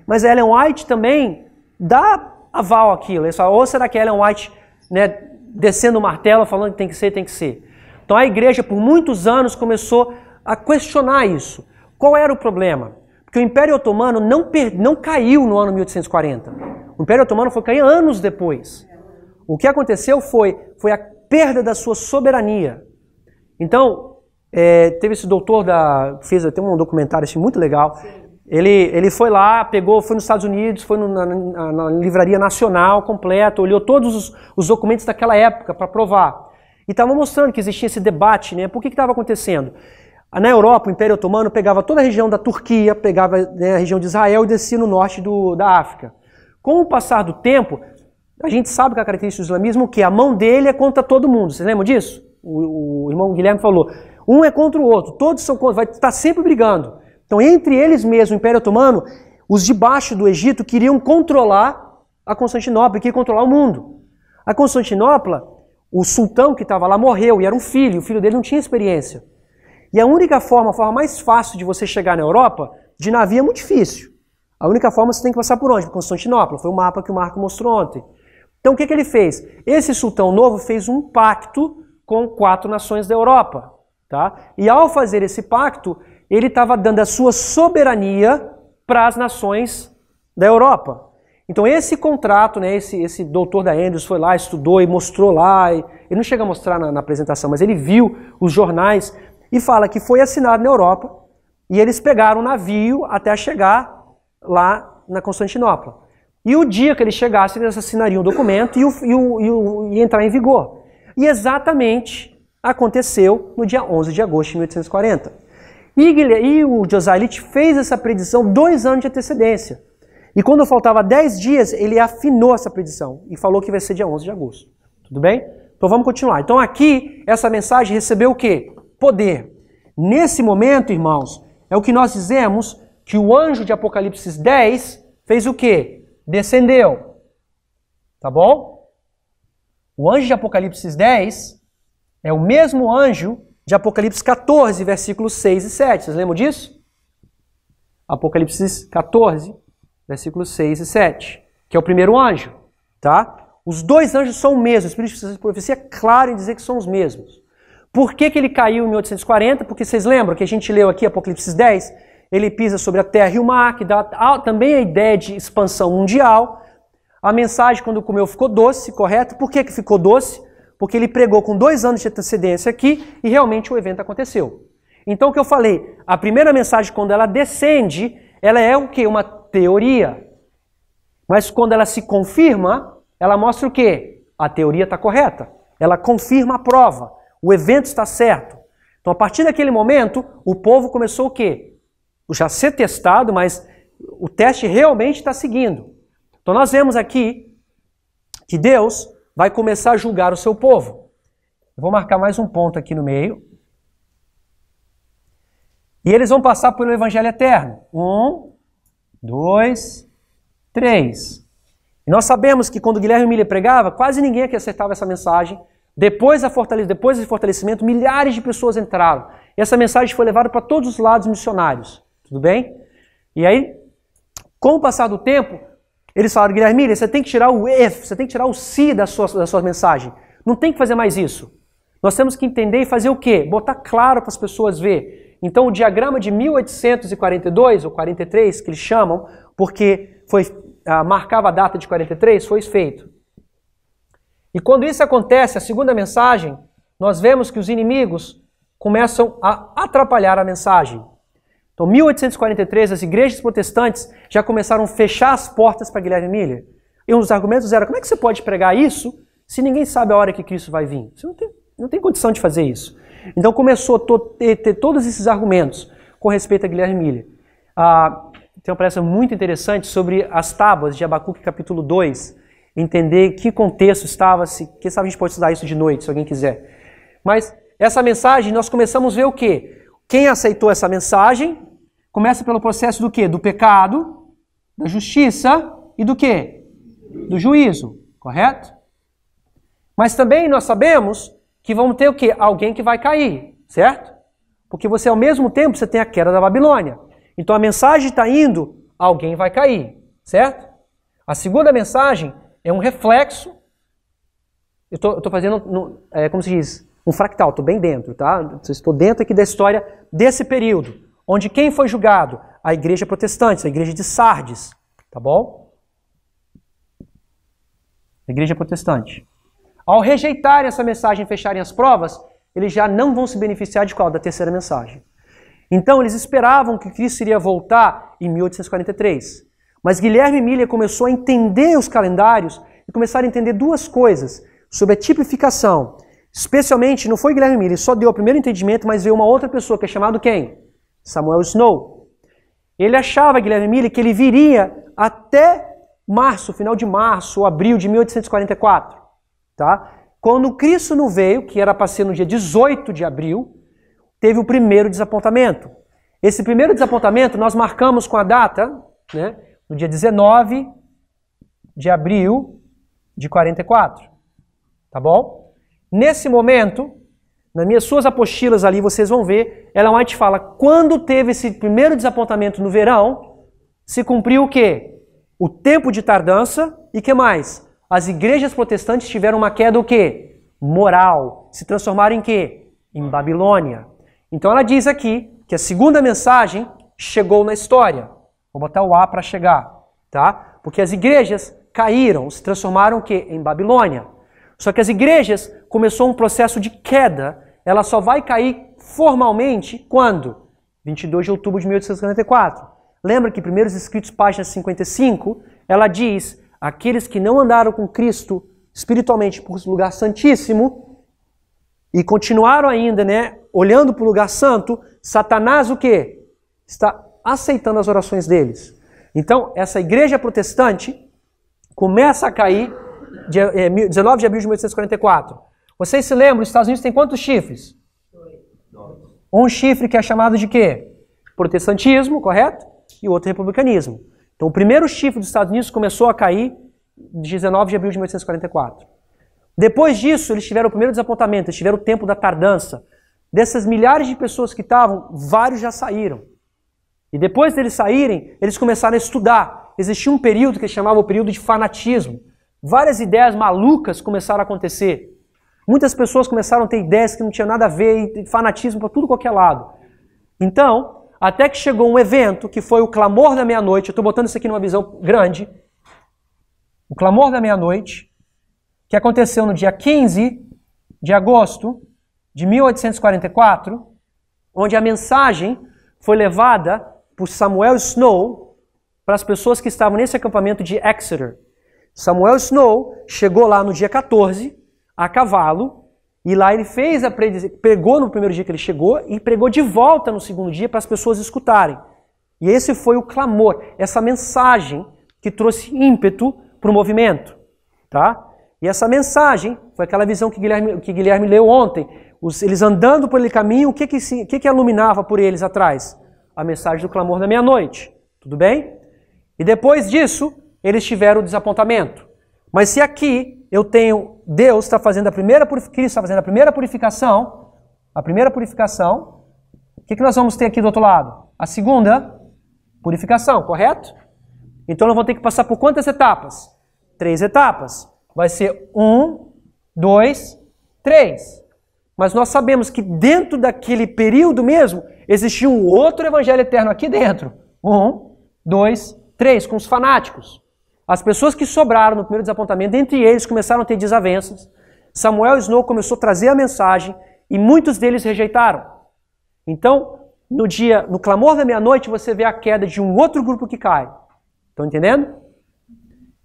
Mas a Ellen White também dá aval àquilo. Ele fala, ou será que a Ellen White, né, descendo o martelo, falando que tem que ser, tem que ser? Então a igreja por muitos anos começou a questionar isso. Qual era o problema? Porque o Império Otomano não caiu no ano 1840. O Império Otomano foi cair anos depois. O que aconteceu foi a perda da sua soberania. Então, teve esse doutor fez até um documentário assim, muito legal. Ele foi lá, foi nos Estados Unidos, foi na Livraria Nacional completa, olhou todos os documentos daquela época para provar. E estava mostrando que existia esse debate, né? Por que estava acontecendo? Na Europa, o Império Otomano pegava toda a região da Turquia, pegava, né, a região de Israel e descia no norte da África. Com o passar do tempo, a gente sabe que a característica do islamismo é que a mão dele é contra todo mundo. Vocês lembram disso? O irmão Guilherme falou. Um é contra o outro, todos são contra, vai estar sempre brigando. Então, entre eles mesmos, o Império Otomano, os de baixo do Egito queriam controlar a Constantinopla, queriam controlar o mundo. A Constantinopla, o sultão que estava lá morreu e era um filho, o filho dele não tinha experiência. E a forma mais fácil de você chegar na Europa, de navio é muito difícil. A única forma você tem que passar por onde? Por Constantinopla. Foi o mapa que o Marco mostrou ontem. Então o que ele fez? Esse sultão novo fez um pacto com 4 nações da Europa. Tá? E ao fazer esse pacto, ele estava dando a sua soberania para as nações da Europa. Então esse contrato, né, esse doutor da Andrews foi lá, estudou e mostrou lá. Ele não chega a mostrar na apresentação, mas ele viu os jornais e fala que foi assinado na Europa e eles pegaram um navio até chegar lá na Constantinopla. E o dia que eles chegassem, eles assinariam o documento e entrar em vigor. E exatamente aconteceu no dia 11 de agosto de 1840. E o Josiah Litch fez essa predição 2 anos de antecedência. E quando faltava 10 dias, ele afinou essa predição e falou que vai ser dia 11 de agosto. Tudo bem? Então vamos continuar. Então aqui, essa mensagem recebeu o quê? Poder. Nesse momento, irmãos, é o que nós dizemos que o anjo de Apocalipse 10 fez o quê? Descendeu. Tá bom? O anjo de Apocalipse 10 é o mesmo anjo de Apocalipse 14, versículos 6 e 7. Vocês lembram disso? Apocalipse 14, versículos 6 e 7, que é o primeiro anjo. Tá? Os 2 anjos são o mesmo. O Espírito de Profecia é claro em dizer que são os mesmos. Por que ele caiu em 1840? Porque vocês lembram que a gente leu aqui Apocalipse 10, ele pisa sobre a terra e o mar, que dá também a ideia de expansão mundial. A mensagem, quando comeu, ficou doce, correto? Por que ficou doce? Porque ele pregou com 2 anos de antecedência aqui e realmente o evento aconteceu. Então o que eu falei, a primeira mensagem, quando ela descende, ela é o quê? Uma teoria. Mas quando ela se confirma, ela mostra o quê? A teoria está correta. Ela confirma a prova. O evento está certo. Então, a partir daquele momento, o povo começou o quê? Já ser testado, mas o teste realmente está seguindo. Então, nós vemos aqui que Deus vai começar a julgar o seu povo. Eu vou marcar mais um ponto aqui no meio. E eles vão passar pelo Evangelho Eterno. 1, 2, 3. E nós sabemos que quando Guilherme Miller pregava, quase ninguém aqui acertava essa mensagem. Depois desse fortalecimento, milhares de pessoas entraram. E essa mensagem foi levada para todos os lados missionários. Tudo bem? E aí, com o passar do tempo, eles falaram, Guilherme Miller, você tem que tirar o if, você tem que tirar o se da sua mensagem. Não tem que fazer mais isso. Nós temos que entender e fazer o quê? Botar claro para as pessoas ver. Então, o diagrama de 1842, ou 43, que eles chamam, porque marcava a data de 43, foi feito. E quando isso acontece, a segunda mensagem, nós vemos que os inimigos começam a atrapalhar a mensagem. Então, em 1843, as igrejas protestantes já começaram a fechar as portas para Guilherme Miller. E um dos argumentos era, como é que você pode pregar isso se ninguém sabe a hora que Cristo vai vir? Você não tem condição de fazer isso. Então começou a ter todos esses argumentos com respeito a Guilherme Miller. Tem uma palestra muito interessante sobre as tábuas de Abacuque capítulo 2, entender que contexto estava, quem sabe a gente pode estudar isso de noite, se alguém quiser. Mas essa mensagem, nós começamos a ver o quê? Quem aceitou essa mensagem começa pelo processo do quê? Do pecado, da justiça e do quê? Do juízo, correto? Mas também nós sabemos que vamos ter o quê? Alguém que vai cair, certo? Porque você, ao mesmo tempo, você tem a queda da Babilônia. Então a mensagem está indo, alguém vai cair, certo? A segunda mensagem é um reflexo. Eu estou fazendo, como se diz, um fractal, estou bem dentro, tá? Estou dentro aqui da história desse período, onde quem foi julgado? A igreja protestante, a igreja de Sardes, tá bom? A igreja protestante. Ao rejeitarem essa mensagem e fecharem as provas, eles já não vão se beneficiar de qual? Da terceira mensagem. Então, eles esperavam que Cristo iria voltar em 1843. Mas Guilherme Miller começou a entender os calendários e começaram a entender duas coisas sobre a tipificação. Especialmente, não foi Guilherme Miller, ele só deu o primeiro entendimento, mas veio uma outra pessoa, que é chamado quem? Samuel Snow. Ele achava, Guilherme Miller, que ele viria até março, final de março ou abril de 1844. Tá? Quando Cristo não veio, que era para ser no dia 18 de abril, teve o primeiro desapontamento. Esse primeiro desapontamento nós marcamos com a data, né, no dia 19 de abril de 44. Tá bom? Nesse momento, nas minhas suas apostilas ali, vocês vão ver, Ellen White fala, quando teve esse primeiro desapontamento no verão, se cumpriu o quê? O tempo de tardança e que mais? As igrejas protestantes tiveram uma queda o quê? Moral. Se transformaram em quê? Em Babilônia. Então ela diz aqui que a segunda mensagem chegou na história. Vou botar o A para chegar, tá? Porque as igrejas caíram, se transformaram o quê? Em Babilônia. Só que as igrejas começou um processo de queda. Ela só vai cair formalmente quando? 22 de outubro de 1844. Lembra que Primeiros Escritos, página 55, ela diz: aqueles que não andaram com Cristo espiritualmente por lugar santíssimo e continuaram ainda, né, olhando para o lugar santo, Satanás o quê? Está aceitando as orações deles. Então, essa igreja protestante começa a cair dia 19 de abril de 1844. Vocês se lembram, os Estados Unidos tem quantos chifres? Um chifre que é chamado de quê? Protestantismo, correto? E o outro republicanismo. Então, o primeiro chifre dos Estados Unidos começou a cair de 19 de abril de 1844. Depois disso, eles tiveram o primeiro desapontamento, eles tiveram o tempo da tardança. Dessas milhares de pessoas que estavam, vários já saíram. E depois deles saírem, eles começaram a estudar. Existia um período que eles chamavam o período de fanatismo. Várias ideias malucas começaram a acontecer. Muitas pessoas começaram a ter ideias que não tinham nada a ver, e fanatismo para tudo qualquer lado. Então, até que chegou um evento que foi o Clamor da Meia-Noite. Eu estou botando isso aqui numa visão grande. O Clamor da Meia-Noite, que aconteceu no dia 15 de agosto de 1844, onde a mensagem foi levada por Samuel Snow para as pessoas que estavam nesse acampamento de Exeter. Samuel Snow chegou lá no dia 14, a cavalo, e lá ele fez pregou no primeiro dia que ele chegou e pregou de volta no segundo dia para as pessoas escutarem. E esse foi o clamor, essa mensagem que trouxe ímpeto para o movimento. Tá? E essa mensagem foi aquela visão que Guilherme leu ontem. Eles andando por aquele caminho, o que iluminava por eles atrás? A mensagem do clamor da meia-noite. Tudo bem? E depois disso, eles tiveram o desapontamento. Mas se aqui eu tenho, Deus está fazendo a primeira purificação, o que nós vamos ter aqui do outro lado? A segunda purificação, correto? Então nós vamos ter que passar por quantas etapas? 3 etapas. Vai ser 1, 2, 3. Mas nós sabemos que dentro daquele período mesmo, existia um outro evangelho eterno aqui dentro. 1, 2, 3, com os fanáticos. As pessoas que sobraram no primeiro desapontamento, entre eles começaram a ter desavenças. Samuel Snow começou a trazer a mensagem e muitos deles rejeitaram. Então, no clamor da meia-noite, você vê a queda de um outro grupo que cai. Estão entendendo?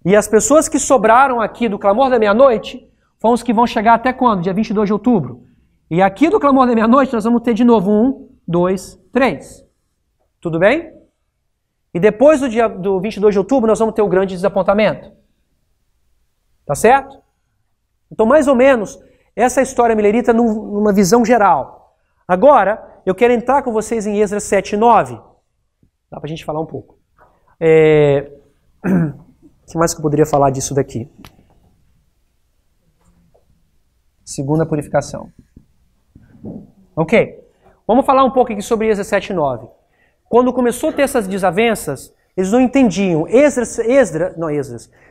E as pessoas que sobraram aqui do clamor da meia-noite são os que vão chegar até quando? Dia 22 de outubro. E aqui do clamor da meia-noite nós vamos ter de novo 1, 2, 3. Tudo bem? E depois do 22 de outubro nós vamos ter o grande desapontamento. Tá certo? Então, mais ou menos, essa história milerita numa visão geral. Agora, eu quero entrar com vocês em Esdras 7 e 9. Dá pra gente falar um pouco. O que mais que eu poderia falar disso daqui? Segunda purificação. Ok. Vamos falar um pouco aqui sobre Esdras 7 e 9. Quando começou a ter essas desavenças, eles não entendiam.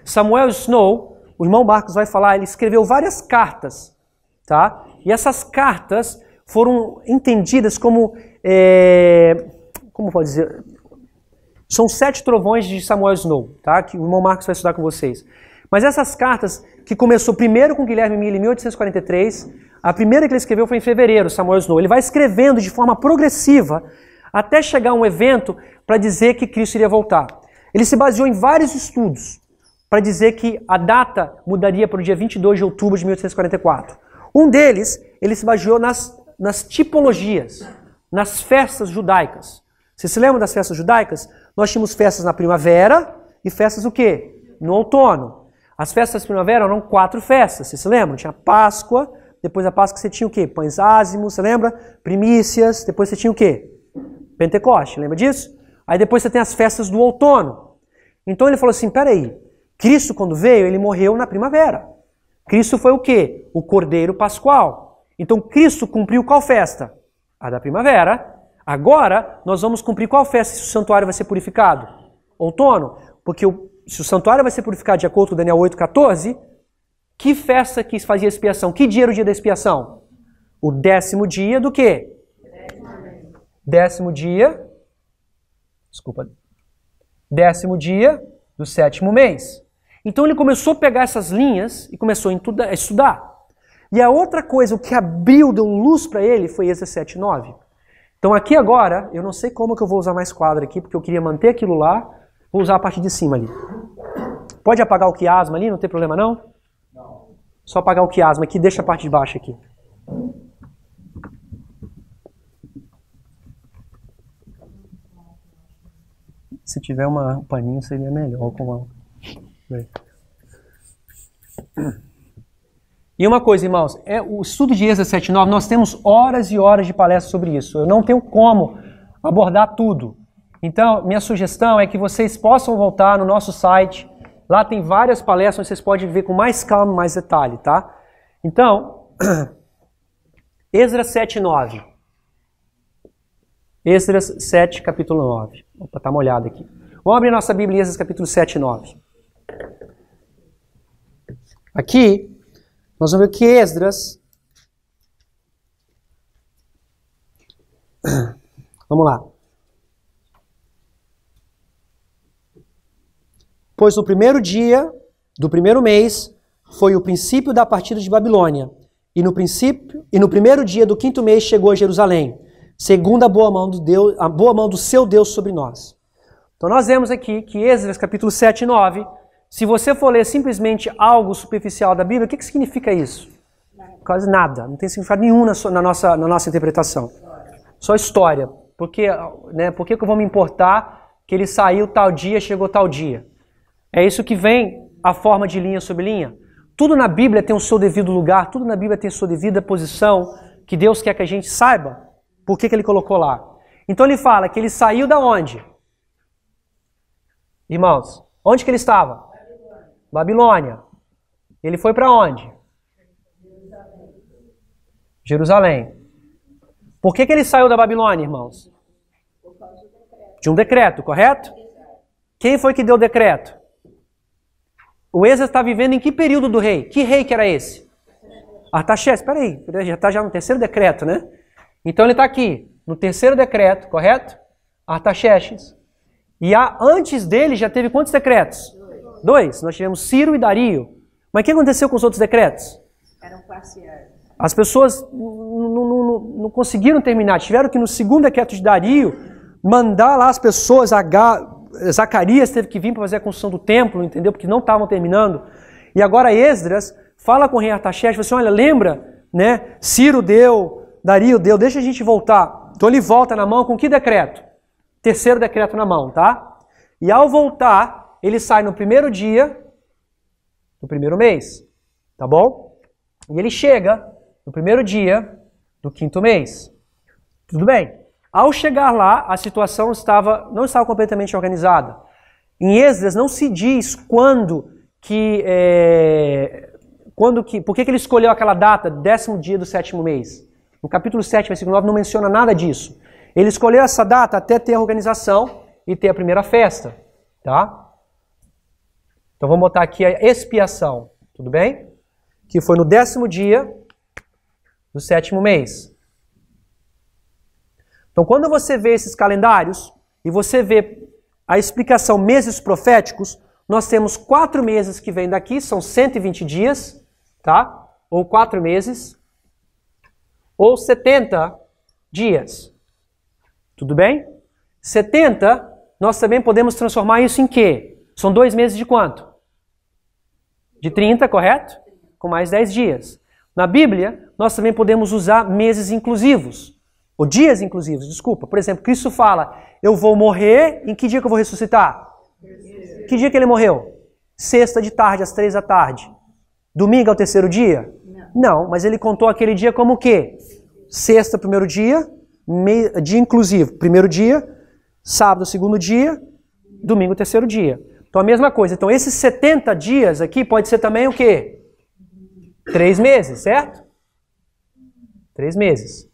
Samuel Snow, o irmão Marcos vai falar, ele escreveu várias cartas, tá? E essas cartas foram entendidas como, como pode dizer, são 7 trovões de Samuel Snow, tá? Que o irmão Marcos vai estudar com vocês. Mas essas cartas, que começou primeiro com Guilherme Miller em 1843, a primeira que ele escreveu foi em fevereiro, Samuel Snow. Ele vai escrevendo de forma progressiva até chegar a um evento para dizer que Cristo iria voltar. Ele se baseou em vários estudos para dizer que a data mudaria para o dia 22 de outubro de 1844. Um deles, ele se baseou nas tipologias, nas festas judaicas. Você se lembra das festas judaicas? Nós tínhamos festas na primavera e festas o quê? No outono. As festas da primavera eram 4 festas, você se lembra? Tinha Páscoa, depois da Páscoa você tinha o quê? Pães ázimos, você lembra? Primícias, depois você tinha o quê? Pentecoste, lembra disso? Aí depois você tem as festas do outono. Então ele falou assim, peraí, Cristo quando veio, ele morreu na primavera. Cristo foi o quê? O Cordeiro Pascual. Então Cristo cumpriu qual festa? A da primavera. Agora nós vamos cumprir qual festa se o santuário vai ser purificado? Outono. Porque se o santuário vai ser purificado de acordo com Daniel 8,14, que festa que fazia expiação? Que dia era o dia da expiação? O 10º dia do quê? 10º dia, desculpa, 10º dia do 7º mês. Então ele começou a pegar essas linhas e começou a estudar. E a outra coisa, o que abriu, deu luz para ele, foi Esdras 7 e 9. Então aqui agora, eu não sei como que eu vou usar mais quadro aqui, porque eu queria manter aquilo lá, vou usar a parte de cima ali. Pode apagar o quiasma ali, não tem problema não? Não. Só apagar o quiasma aqui, deixa a parte de baixo aqui. Se tiver um paninho seria melhor. E uma coisa, irmãos, o estudo de Esdras 7 e 9, nós temos horas e horas de palestra sobre isso. Eu não tenho como abordar tudo. Então, minha sugestão é que vocês possam voltar no nosso site. Lá tem várias palestras, vocês podem ver com mais calma, mais detalhe, tá? Então, Esdras 7 e 9. Esdras 7, capítulo 9. Opa, tá molhado aqui. Vamos abrir nossa Bíblia em Esdras capítulo 7 e 9. Aqui, nós vamos ver que Esdras... Vamos lá. Pois no primeiro dia do primeiro mês foi o princípio da partida de Babilônia, e no primeiro dia do 5º mês chegou a Jerusalém, segundo a boa mão do seu Deus sobre nós. Então nós vemos aqui que Esdras capítulo 7 e 9, se você for ler simplesmente algo superficial da Bíblia, o que significa isso? Quase nada, não tem significado nenhum na nossa interpretação. Só história. Por que eu vou me importar que ele saiu tal dia, chegou tal dia? É isso que vem a forma de linha sobre linha. Tudo na Bíblia tem o seu devido lugar, tudo na Bíblia tem a sua devida posição, que Deus quer que a gente saiba por que ele colocou lá. Então ele fala que ele saiu da onde? Irmãos, onde que ele estava? Babilônia. Ele foi para onde? Jerusalém. Por que ele saiu da Babilônia, irmãos? De um decreto, correto? Quem foi que deu o decreto? O Esdras está vivendo em que período do rei? Que rei que era esse? Artaxerxes. Espera aí, já está no 3º decreto, né? Então ele está aqui, no 3º decreto, correto? Artaxerxes. E antes dele já teve quantos decretos? 2. Nós tivemos Ciro e Dario. Mas o que aconteceu com os outros decretos? Eram parciais. As pessoas não conseguiram terminar. Tiveram que, no segundo decreto de Dario, mandar lá as pessoas, Zacarias teve que vir para fazer a construção do templo, entendeu? Porque não estavam terminando. E agora Esdras fala com o rei Artaxerxes, fala assim, olha, lembra, né? Ciro deu, Dario deu, deixa a gente voltar. Então ele volta na mão com que decreto? Terceiro decreto na mão, tá? E ao voltar, ele sai no primeiro dia do primeiro mês, tá bom? E ele chega no primeiro dia do quinto mês. Tudo bem? Ao chegar lá, a situação não estava completamente organizada. Em Esdras não se diz por que ele escolheu aquela data, 10º dia do sétimo mês. No capítulo 7, versículo 9, não menciona nada disso. Ele escolheu essa data até ter a organização e ter a primeira festa, tá? Então vamos botar aqui a expiação, tudo bem? Que foi no 10º dia do sétimo mês. Então quando você vê esses calendários e você vê a explicação meses proféticos, nós temos 4 meses que vêm daqui, são 120 dias, tá? Ou 4 meses, ou 70 dias. Tudo bem? 70, nós também podemos transformar isso em quê? São 2 meses de quanto? De 30, correto? Com mais 10 dias. Na Bíblia, nós também podemos usar meses inclusivos. Ou dias inclusivos, desculpa. Por exemplo, Cristo fala, eu vou morrer, em que dia que eu vou ressuscitar? Que dia que ele morreu? Sexta de tarde, às 3 da tarde. Domingo é o terceiro dia? Não, mas ele contou aquele dia como o quê? Sexta, primeiro dia, dia inclusivo, primeiro dia, sábado, segundo dia, domingo, terceiro dia. Então a mesma coisa. Então esses 70 dias aqui pode ser também o quê? 3 meses, certo? 3 meses.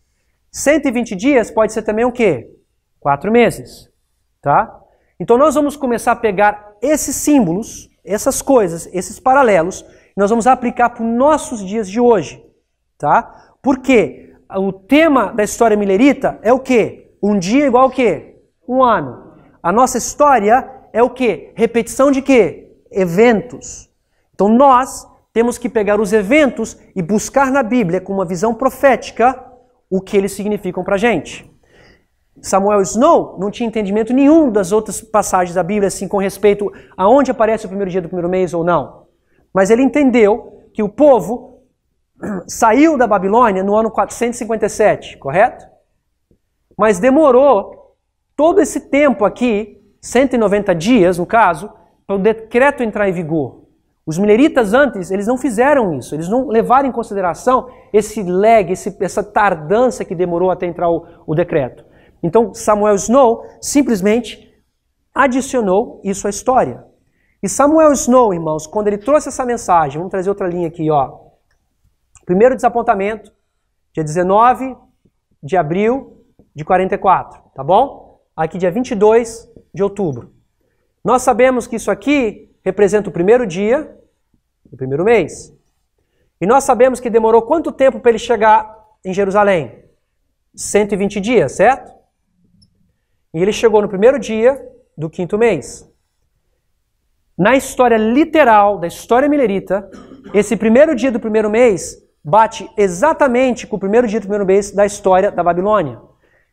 120 dias pode ser também o quê? 4 meses, tá? Então nós vamos começar a pegar esses símbolos, essas coisas, esses paralelos, e nós vamos aplicar para os nossos dias de hoje, tá? Porque o tema da história milerita é o quê? Um dia igual ao quê? Um ano. A nossa história é o quê? Repetição de quê? Eventos. Então nós temos que pegar os eventos e buscar na Bíblia com uma visão profética o que eles significam para a gente. Samuel Snow não tinha entendimento nenhum das outras passagens da Bíblia assim com respeito a onde aparece o primeiro dia do primeiro mês ou não. Mas ele entendeu que o povo saiu da Babilônia no ano 457, correto? Mas demorou todo esse tempo aqui, 190 dias no caso, para o decreto entrar em vigor. Os mileritas antes, eles não fizeram isso, eles não levaram em consideração esse lag, essa tardança que demorou até entrar o decreto. Então Samuel Snow simplesmente adicionou isso à história. E Samuel Snow, irmãos, quando ele trouxe essa mensagem, vamos trazer outra linha aqui, ó. Primeiro desapontamento, dia 19 de abril de 44, tá bom? Aqui dia 22 de outubro. Nós sabemos que isso aqui representa o primeiro dia do primeiro mês. E nós sabemos que demorou quanto tempo para ele chegar em Jerusalém? 120 dias, certo? E ele chegou no primeiro dia do quinto mês. Na história literal da história milerita, esse primeiro dia do primeiro mês bate exatamente com o primeiro dia do primeiro mês da história da Babilônia.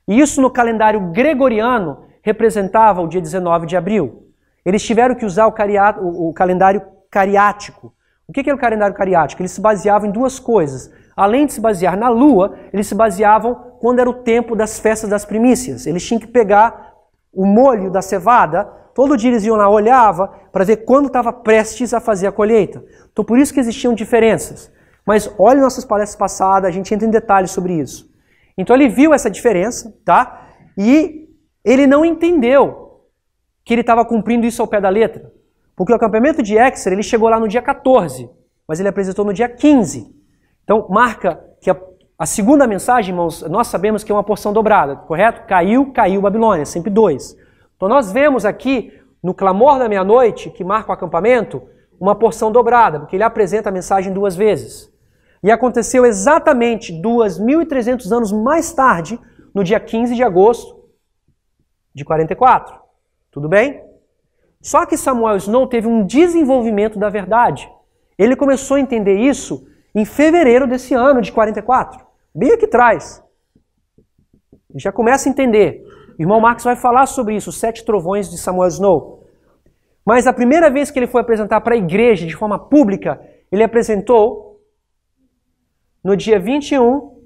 E isso no calendário gregoriano representava o dia 19 de abril. Eles tiveram que usar o calendário cariático. O que era o calendário cariático? Eles se baseavam em 2 coisas. Além de se basear na lua, eles se baseavam quando era o tempo das festas das primícias. Eles tinham que pegar o molho da cevada, todo dia eles iam lá, olhavam para ver quando estava prestes a fazer a colheita. Então por isso que existiam diferenças. Mas olha nossas palestras passadas, a gente entra em detalhes sobre isso. Então ele viu essa diferença, tá? E ele não entendeu que ele estava cumprindo isso ao pé da letra. Porque o acampamento de Exeter, ele chegou lá no dia 14, mas ele apresentou no dia 15. Então marca que a segunda mensagem, irmãos, nós sabemos que é uma porção dobrada, correto? Caiu Babilônia, sempre 2. Então nós vemos aqui, no clamor da meia-noite, que marca o acampamento, uma porção dobrada, porque ele apresenta a mensagem 2 vezes. E aconteceu exatamente 2.300 anos mais tarde, no dia 15 de agosto de 44. Tudo bem? Só que Samuel Snow teve um desenvolvimento da verdade. Ele começou a entender isso em fevereiro desse ano de 44. Bem aqui atrás. A gente já começa a entender. O irmão Marcos vai falar sobre isso, os 7 trovões de Samuel Snow. Mas a primeira vez que ele foi apresentar para a igreja de forma pública, ele apresentou no dia 21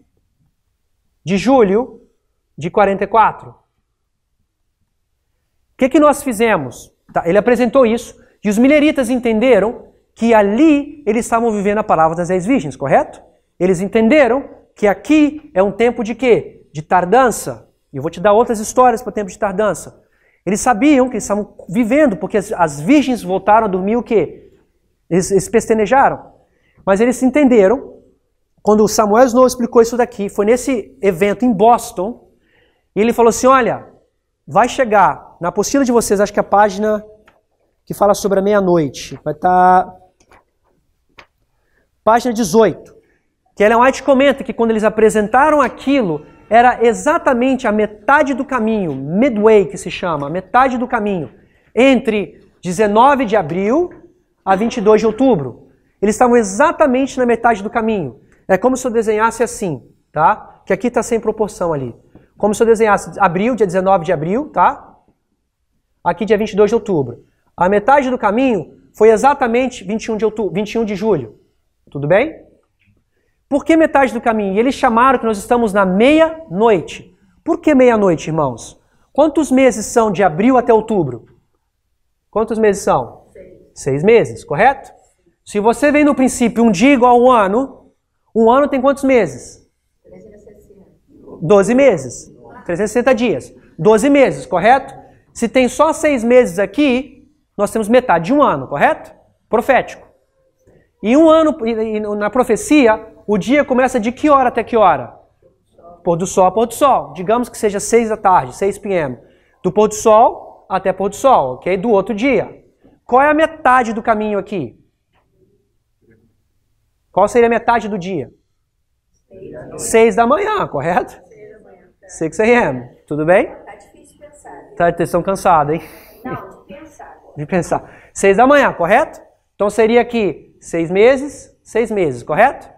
de julho de 44. O que nós fizemos? Tá, ele apresentou isso e os mileritas entenderam que ali eles estavam vivendo a palavra das 10 virgens, correto? Eles entenderam que aqui é um tempo de quê? De tardança. E eu vou te dar outras histórias para o tempo de tardança. Eles sabiam que eles estavam vivendo, porque as virgens voltaram a dormir o quê? Eles pestanejaram. Mas eles entenderam, quando o Samuel Snow explicou isso daqui, foi nesse evento em Boston, e ele falou assim, olha, vai chegar na apostila de vocês, acho que a página que fala sobre a meia-noite, vai estar página 18, que Ellen White comenta que quando eles apresentaram aquilo, era exatamente a metade do caminho, midway que se chama, metade do caminho, entre 19 de abril a 22 de outubro. Eles estavam exatamente na metade do caminho. É como se eu desenhasse assim, tá? Que aqui está sem proporção ali. Como se eu desenhasse abril, dia 19 de abril, tá? Aqui dia 22 de outubro. A metade do caminho foi exatamente 21 de julho. Tudo bem? Por que metade do caminho? E eles chamaram que nós estamos na meia-noite. Por que meia-noite, irmãos? Quantos meses são de abril até outubro? Quantos meses são? 6 meses, correto? Se você vem no princípio um dia igual um ano tem quantos meses? 12 meses. 360 dias. 12 meses, correto? Se tem só 6 meses aqui, nós temos metade de um ano, correto? Profético. E um ano, na profecia, o dia começa de que hora até que hora? Pôr do sol a pôr do sol. Digamos que seja 6 da tarde, 6 p.m. Do pôr do sol até pôr do sol, ok? Do outro dia. Qual é a metade do caminho aqui? Qual seria a metade do dia? 6 da manhã, correto? 6 a.m. Tudo bem? Tá difícil pensar. Tá, vocês estão cansados, hein? Não, de pensar. De pensar. 6 da manhã, correto? Então seria aqui 6 meses, correto?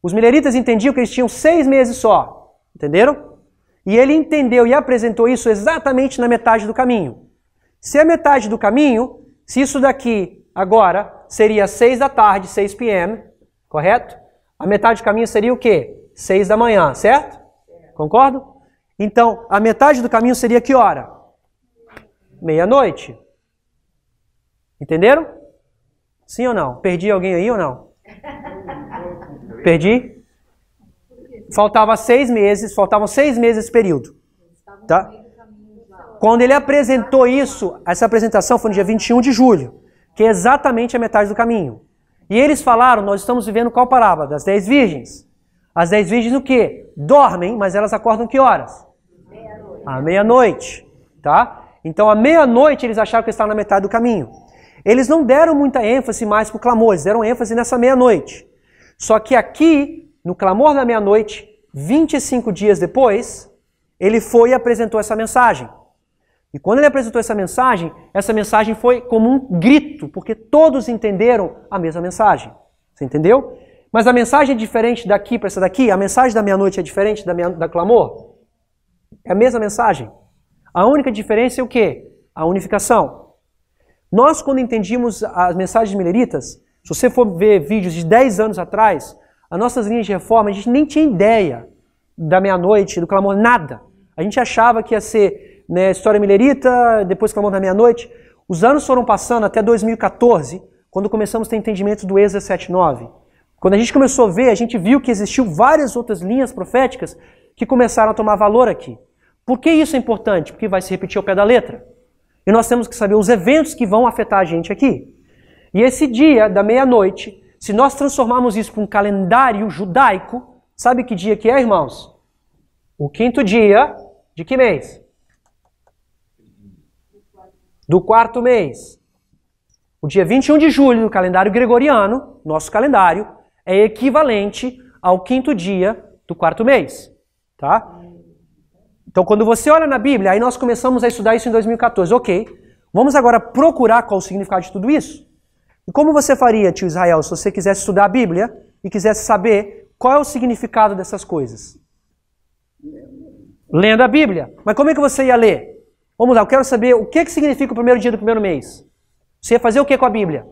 Os mileritas entendiam que eles tinham 6 meses só. Entenderam? E ele entendeu e apresentou isso exatamente na metade do caminho. Se a metade do caminho, se isso daqui agora seria 6 da tarde, 6 p.m., correto? A metade do caminho seria o quê? 6 da manhã, certo? Concordo? Então, a metade do caminho seria que hora? Meia-noite. Entenderam? Sim ou não? Perdi alguém aí ou não? Perdi? Faltavam 6 meses esse período. Tá? Quando ele apresentou isso, essa apresentação foi no dia 21 de julho, que é exatamente a metade do caminho. E eles falaram, nós estamos vivendo qual parábola? Das 10 virgens. As 10 virgens o quê? Dormem, mas elas acordam que horas? À meia-noite. Tá? Então, à meia-noite, eles acharam que estavam na metade do caminho. Eles não deram muita ênfase mais para o clamor, eles deram ênfase nessa meia-noite. Só que aqui, no clamor da meia-noite, 25 dias depois, ele foi e apresentou essa mensagem. E quando ele apresentou essa mensagem foi como um grito, porque todos entenderam a mesma mensagem. Você entendeu? Mas a mensagem é diferente daqui para essa daqui? A mensagem da meia-noite é diferente da clamor? É a mesma mensagem. A única diferença é o quê? A unificação. Nós, quando entendíamos as mensagens mileritas, se você for ver vídeos de 10 anos atrás, as nossas linhas de reforma, a gente nem tinha ideia da meia-noite, do clamor, nada. A gente achava que ia ser, né, história milerita, depois clamor da meia-noite. Os anos foram passando até 2014, quando começamos a ter entendimento do Êxodo 7:9. Quando a gente começou a ver, a gente viu que existiu várias outras linhas proféticas que começaram a tomar valor aqui. Por que isso é importante? Porque vai se repetir ao pé da letra. E nós temos que saber os eventos que vão afetar a gente aqui. E esse dia da meia-noite, se nós transformarmos isso para um calendário judaico, sabe que dia que é, irmãos? O 5º dia de que mês? Do 4º mês. O dia 21 de julho do calendário gregoriano, nosso calendário, é equivalente ao 5º dia do 4º mês. Tá? Então, quando você olha na Bíblia, aí nós começamos a estudar isso em 2014. Ok, vamos agora procurar qual o significado de tudo isso? E como você faria, tio Israel, se você quisesse estudar a Bíblia e quisesse saber Qual é o significado dessas coisas? Lendo a Bíblia. Mas como é que você ia ler? Vamos lá, eu quero saber o que significa o primeiro dia do primeiro mês. Você ia fazer o que com a Bíblia?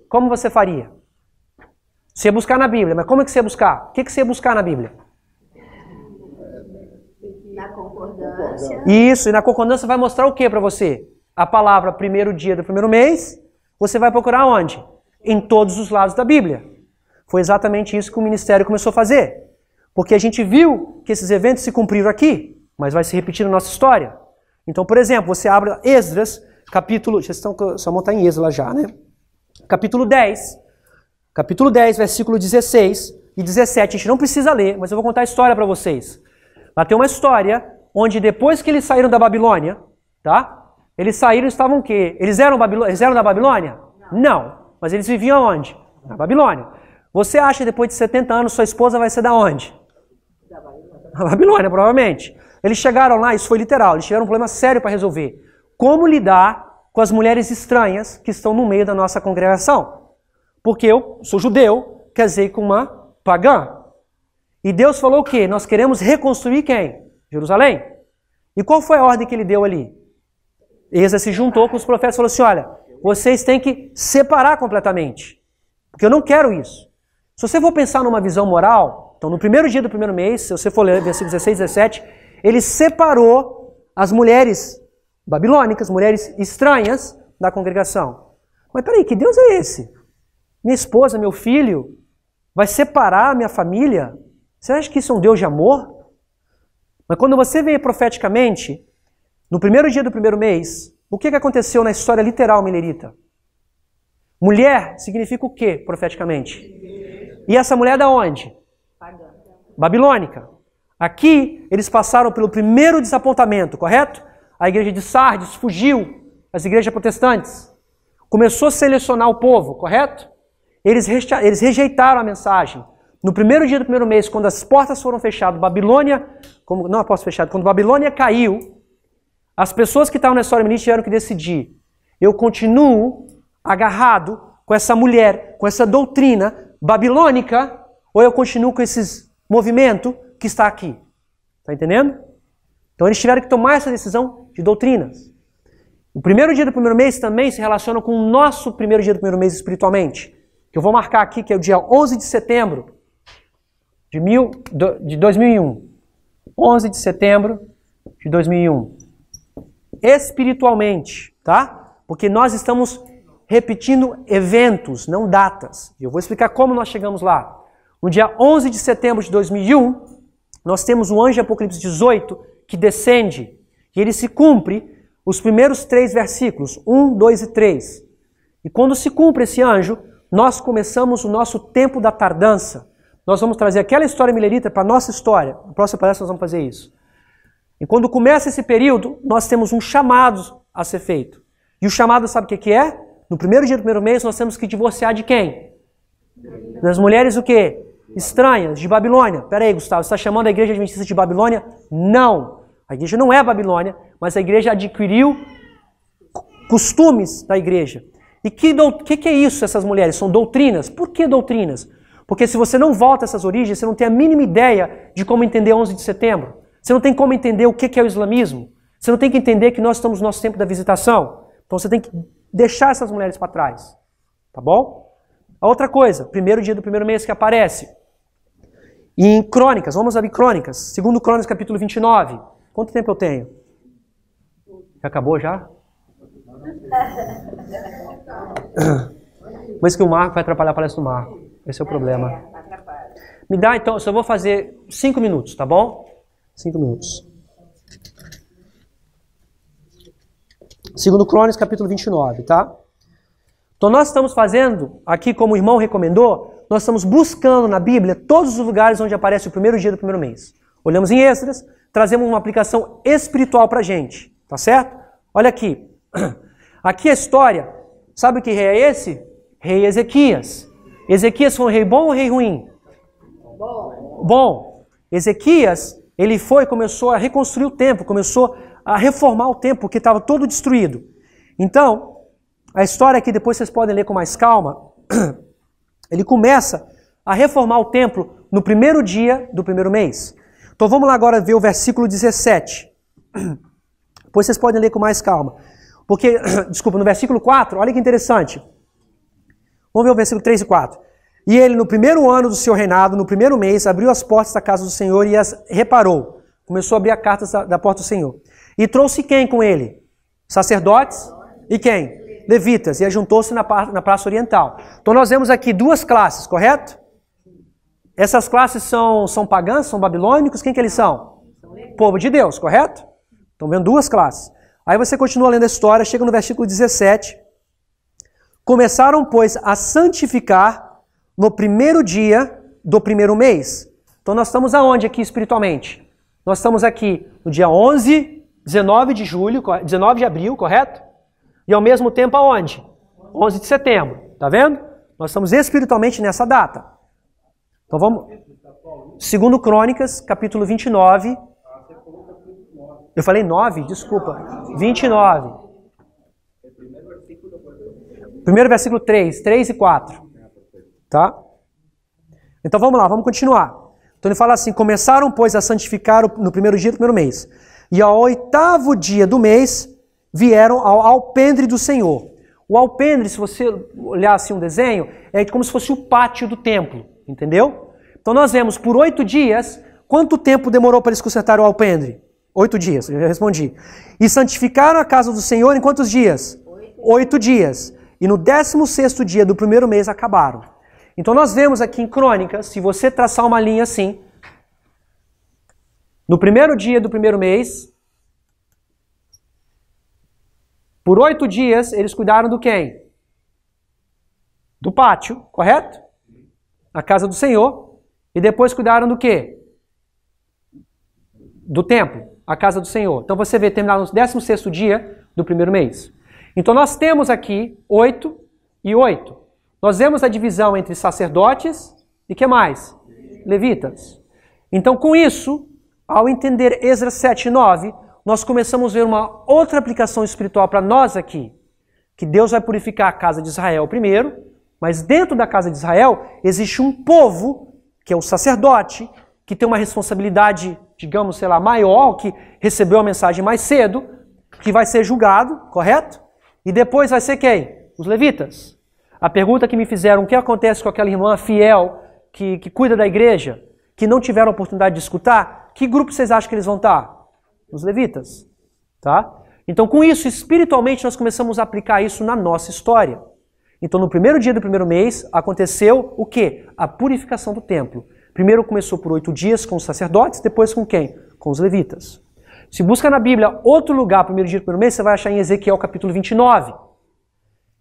Como você faria? Você ia buscar na Bíblia, mas como é que você ia buscar? O que você ia buscar na Bíblia? Na concordância. Isso, e na concordância vai mostrar o que para você? A palavra primeiro dia do primeiro mês, você vai procurar onde? Em todos os lados da Bíblia. Foi exatamente isso que o ministério começou a fazer. Porque a gente viu que esses eventos se cumpriram aqui, mas vai se repetir na nossa história. Então, por exemplo, você abre Esdras, capítulo... Vocês estão só montar em Esdras já, né? Capítulo 10. Capítulo 10, versículo 16 e 17. A gente não precisa ler, mas eu vou contar a história para vocês. Lá tem uma história onde depois que eles saíram da Babilônia, tá? Eles saíram, estavam o quê? Eles eram da Babilônia? Não. Mas eles viviam onde? Na Babilônia. Você acha que depois de 70 anos sua esposa vai ser da onde? Da Babilônia, provavelmente. Eles chegaram lá, isso foi literal, eles tiveram um problema sério para resolver. Como lidar com as mulheres estranhas que estão no meio da nossa congregação? Porque eu sou judeu, casei com uma pagã. E Deus falou o quê? Nós queremos reconstruir quem? Jerusalém. E qual foi a ordem que ele deu ali? Esdras se juntou com os profetas e falou assim, olha, vocês têm que separar completamente. Porque eu não quero isso. Se você for pensar numa visão moral, então no primeiro dia do primeiro mês, se você for ler versículos 16 e 17, ele separou as mulheres babilônicas, mulheres estranhas da congregação. Mas peraí, que Deus é esse? Minha esposa, meu filho, vai separar a minha família? Você acha que isso é um Deus de amor? Mas quando você vê profeticamente, no primeiro dia do primeiro mês, o que aconteceu na história literal milerita? Mulher significa o que profeticamente? E essa mulher é da onde? Babilônica. Aqui eles passaram pelo primeiro desapontamento, correto? A igreja de Sardes fugiu, as igrejas protestantes. Começou a selecionar o povo, correto? Eles rejeitaram a mensagem. No primeiro dia do primeiro mês, quando as portas foram fechadas, quando Babilônia caiu, as pessoas que estavam na história milerita tiveram que decidir. Eu continuo agarrado com essa mulher, com essa doutrina babilônica, ou eu continuo com esse movimento que está aqui? Está entendendo? Então eles tiveram que tomar essa decisão de doutrinas. O primeiro dia do primeiro mês também se relaciona com o nosso primeiro dia do primeiro mês espiritualmente, que eu vou marcar aqui, que é o dia 11 de setembro de 2001. 11 de setembro de 2001. Espiritualmente, tá? Porque nós estamos repetindo eventos, não datas. Eu vou explicar como nós chegamos lá. No dia 11 de setembro de 2001, nós temos o anjo de Apocalipse 18 que descende e ele se cumpre os primeiros 3 versículos, 1, 2 e 3. E quando se cumpre esse anjo, nós começamos o nosso tempo da tardança. Nós vamos trazer aquela história milerita para a nossa história. Na próxima palestra nós vamos fazer isso. E quando começa esse período, nós temos um chamado a ser feito. E o chamado, sabe o que é? No primeiro dia do primeiro mês, nós temos que divorciar de quem? Das mulheres o quê? Estranhas, de Babilônia. Pera aí, Gustavo, você está chamando a igreja adventista de Babilônia? Não. A igreja não é Babilônia, mas a igreja adquiriu costumes da igreja. E que é isso, essas mulheres? São doutrinas. Por que doutrinas? Porque se você não volta a essas origens, você não tem a mínima ideia de como entender 11 de setembro. Você não tem como entender o que é o islamismo. Você não tem que entender que nós estamos no nosso tempo da visitação. Então você tem que deixar essas mulheres para trás. Tá bom? A outra coisa, primeiro dia do primeiro mês que aparece. E em Crônicas, vamos abrir Crônicas. 2 Crônicas, capítulo 29. Quanto tempo eu tenho? Já acabou já? Mas que o Marco vai atrapalhar a palestra do Marco. Esse é o problema. Me dá então, eu só vou fazer 5 minutos, tá bom? 5 minutos. 2 Crônicas, capítulo 29, tá? Então nós estamos fazendo, aqui como o irmão recomendou, nós estamos buscando na Bíblia todos os lugares onde aparece o primeiro dia do primeiro mês. Olhamos em Esdras, trazemos uma aplicação espiritual para a gente, tá certo? Olha aqui. Aqui a história, sabe que rei é esse? Rei Ezequias. Ezequias foi um rei bom ou um rei ruim? Bom. Ezequias, ele começou a reconstruir o templo, começou a reformar o templo, porque estava todo destruído. Então, a história aqui, depois vocês podem ler com mais calma, ele começa a reformar o templo no primeiro dia do primeiro mês. Então vamos lá agora ver o versículo 17. Depois vocês podem ler com mais calma. Porque, desculpa, no versículo 4, olha que interessante. Vamos ver o versículo 3 e 4. E ele, no primeiro ano do seu reinado, no primeiro mês, abriu as portas da casa do Senhor e as reparou. Começou a abrir as cartas da porta do Senhor. E trouxe quem com ele? Sacerdotes e quem? Levitas. E ajuntou-se na praça oriental. Então nós vemos aqui duas classes, correto? Essas classes são pagãs, são babilônicos. Quem que eles são? Povo de Deus, correto? Estão vendo duas classes. Aí você continua lendo a história, chega no versículo 17. Começaram, pois, a santificar no primeiro dia do primeiro mês. Então nós estamos aonde aqui espiritualmente? Nós estamos aqui no dia 11, 19 de abril, correto? E ao mesmo tempo aonde? 11 de setembro, tá vendo? Nós estamos espiritualmente nessa data. Então vamos... Segundo Crônicas, capítulo 29. Eu falei 9, desculpa. 29. Primeiro versículo 3 e 4. Tá? Então vamos lá, vamos continuar. Então ele fala assim, começaram, pois, a santificar no primeiro dia do primeiro mês. E ao 8º dia do mês, vieram ao alpendre do Senhor. O alpendre, se você olhar assim um desenho, é como se fosse o pátio do templo, entendeu? Então nós vemos por 8 dias, quanto tempo demorou para eles consertarem o alpendre? 8 dias, eu já respondi. E santificaram a casa do Senhor em quantos dias? 8 dias. E no 16º dia do primeiro mês acabaram. Então nós vemos aqui em Crônicas, se você traçar uma linha assim, no primeiro dia do primeiro mês, por 8 dias eles cuidaram do quem? Do pátio, correto? A casa do Senhor. E depois cuidaram do quê? Do templo, a casa do Senhor. Então você vê terminar no 16º dia do primeiro mês. Então nós temos aqui 8 e 8. Nós vemos a divisão entre sacerdotes e que mais? Levitas. Então com isso, ao entender Esdras 7 e 9, nós começamos a ver uma outra aplicação espiritual para nós aqui. Que Deus vai purificar a casa de Israel primeiro, mas dentro da casa de Israel existe um povo, que é o sacerdote, que tem uma responsabilidade, digamos, sei lá, maior, que recebeu a mensagem mais cedo, que vai ser julgado, correto? E depois vai ser quem? Os levitas. A pergunta que me fizeram, o que acontece com aquela irmã fiel que cuida da igreja, que não tiveram a oportunidade de escutar, que grupo vocês acham que eles vão estar? Os levitas. Tá? Então com isso, espiritualmente, nós começamos a aplicar isso na nossa história. Então no primeiro dia do primeiro mês, aconteceu o quê? A purificação do templo. Primeiro começou por 8 dias com os sacerdotes, depois com quem? Com os levitas. Se busca na Bíblia outro lugar, primeiro dia do primeiro mês, você vai achar em Ezequiel capítulo 29.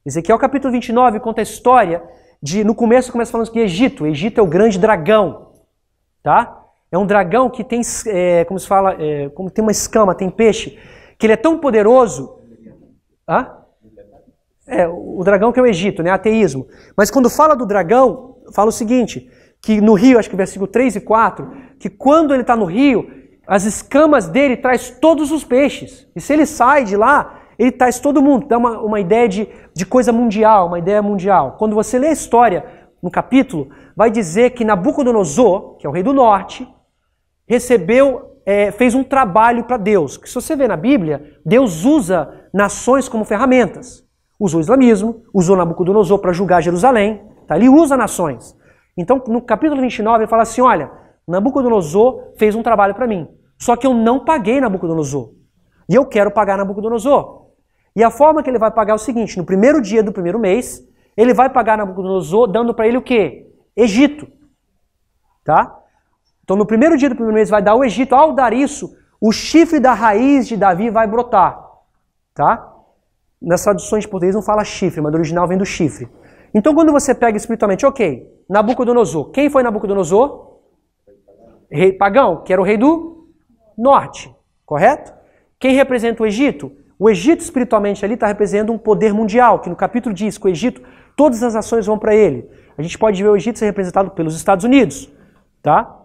Ezequiel capítulo 29 conta a história de, no começo começa falando que Egito é o grande dragão, tá? É um dragão que tem, como se fala, como tem uma escama, tem peixe, que ele é tão poderoso, o dragão que é o Egito, né, ateísmo. Mas quando fala do dragão, fala o seguinte, que no rio, acho que versículo 3 e 4, que quando ele está no rio, as escamas dele traz todos os peixes, e se ele sai de lá, ele traz todo mundo, dá uma ideia de coisa mundial, uma ideia mundial. Quando você lê a história no capítulo, vai dizer que Nabucodonosor, que é o rei do norte, fez um trabalho para Deus. Que se você vê na Bíblia, Deus usa nações como ferramentas. Usou o islamismo, usou Nabucodonosor para julgar Jerusalém, tá? Ele usa nações. Então, no capítulo 29, ele fala assim, olha, Nabucodonosor fez um trabalho para mim, só que eu não paguei Nabucodonosor. E eu quero pagar Nabucodonosor. E a forma que ele vai pagar é o seguinte, no primeiro dia do primeiro mês, ele vai pagar Nabucodonosor dando para ele o quê? Egito. Tá? Então no primeiro dia do primeiro mês vai dar o Egito. Ao dar isso, o chifre da raiz de Davi vai brotar. Tá? Nas traduções de português não fala chifre, mas do original vem do chifre. Então quando você pega espiritualmente, ok, Nabucodonosor. Quem foi Nabucodonosor? Rei pagão, que era o rei do norte. Correto? Quem representa o Egito? O Egito espiritualmente ali está representando um poder mundial, que no capítulo diz que o Egito, todas as nações vão para ele. A gente pode ver o Egito ser representado pelos Estados Unidos. Tá?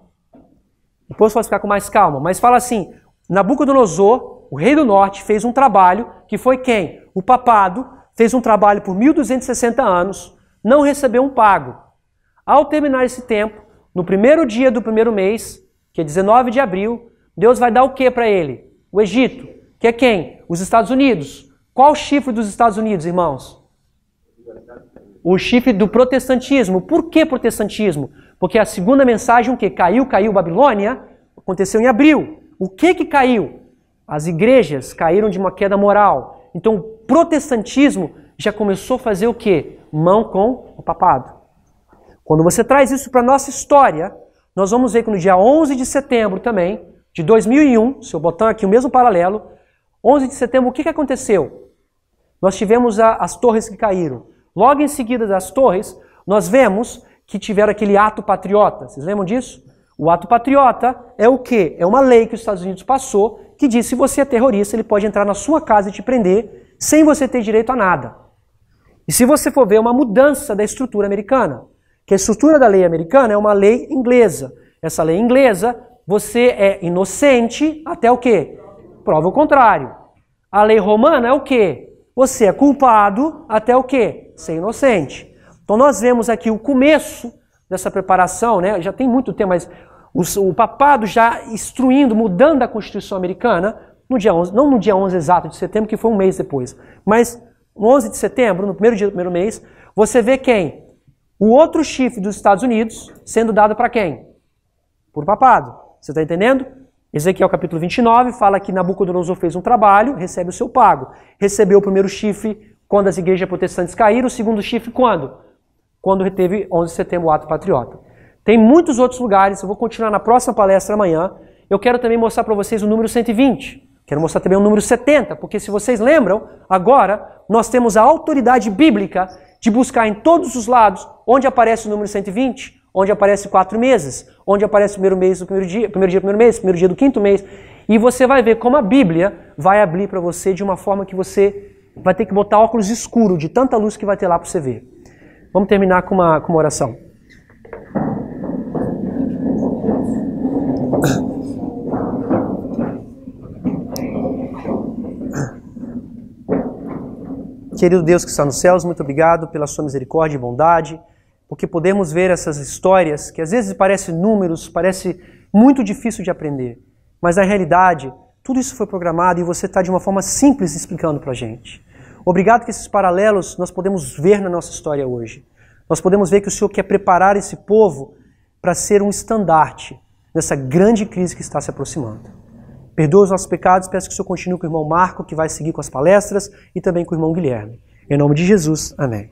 Depois pode ficar com mais calma. Mas fala assim, Nabucodonosor, o rei do norte, fez um trabalho que foi quem? O papado fez um trabalho por 1260 anos, não recebeu um pago. Ao terminar esse tempo, no primeiro dia do primeiro mês, que é 19 de abril, Deus vai dar o que para ele? O Egito, que é quem? Os Estados Unidos. Qual o chifre dos Estados Unidos, irmãos? O chifre do protestantismo. Por que protestantismo? Porque a segunda mensagem, o que? Caiu Babilônia, aconteceu em abril. O que caiu? As igrejas caíram de uma queda moral. Então o protestantismo já começou a fazer o quê? Mão com o papado. Quando você traz isso para a nossa história, nós vamos ver que no dia 11 de setembro também, de 2001, se eu botar aqui o mesmo paralelo, 11 de setembro, o que aconteceu? Nós tivemos as torres que caíram. Logo em seguida das torres, nós vemos que tiveram aquele ato patriota. Vocês lembram disso? O ato patriota é o quê? É uma lei que os Estados Unidos passou que diz que se você é terrorista, ele pode entrar na sua casa e te prender sem você ter direito a nada. E se você for ver, é uma mudança da estrutura americana. Que a estrutura da lei americana é uma lei inglesa. Essa lei inglesa, você é inocente até o quê? Prova o contrário. A lei romana é o quê? Você é culpado até o quê? Ser inocente. Então nós vemos aqui o começo dessa preparação, né? Já tem muito tempo, mas o papado já instruindo, mudando a Constituição americana, no dia 11, não no dia 11 exato de setembro, que foi um mês depois, mas no 11 de setembro, no primeiro dia do primeiro mês, você vê quem? O outro chifre dos Estados Unidos sendo dado para quem? Por papado. Você está entendendo? Ezequiel capítulo 29 fala que Nabucodonosor fez um trabalho, recebe o seu pago. Recebeu o primeiro chifre quando as igrejas protestantes caíram, o segundo chifre quando? Quando teve 11 de setembro o ato patriota. Tem muitos outros lugares, eu vou continuar na próxima palestra amanhã. Eu quero também mostrar para vocês o número 120. Quero mostrar também o número 70, porque se vocês lembram, agora nós temos a autoridade bíblica de buscar em todos os lados onde aparece o número 120, onde aparece 4 meses, onde aparece o primeiro mês do primeiro dia do primeiro mês, primeiro dia do quinto mês. E você vai ver como a Bíblia vai abrir para você de uma forma que você vai ter que botar óculos escuros de tanta luz que vai ter lá para você ver. Vamos terminar com uma oração. Querido Deus que está nos céus, muito obrigado pela sua misericórdia e bondade, porque podemos ver essas histórias que às vezes parecem números, parece muito difícil de aprender, mas na realidade tudo isso foi programado e você está de uma forma simples explicando para a gente. Obrigado que esses paralelos nós podemos ver na nossa história hoje. Nós podemos ver que o Senhor quer preparar esse povo para ser um estandarte nessa grande crise que está se aproximando. Perdoa os nossos pecados, peço que o Senhor continue com o irmão Marco, que vai seguir com as palestras, e também com o irmão Guilherme. Em nome de Jesus, amém.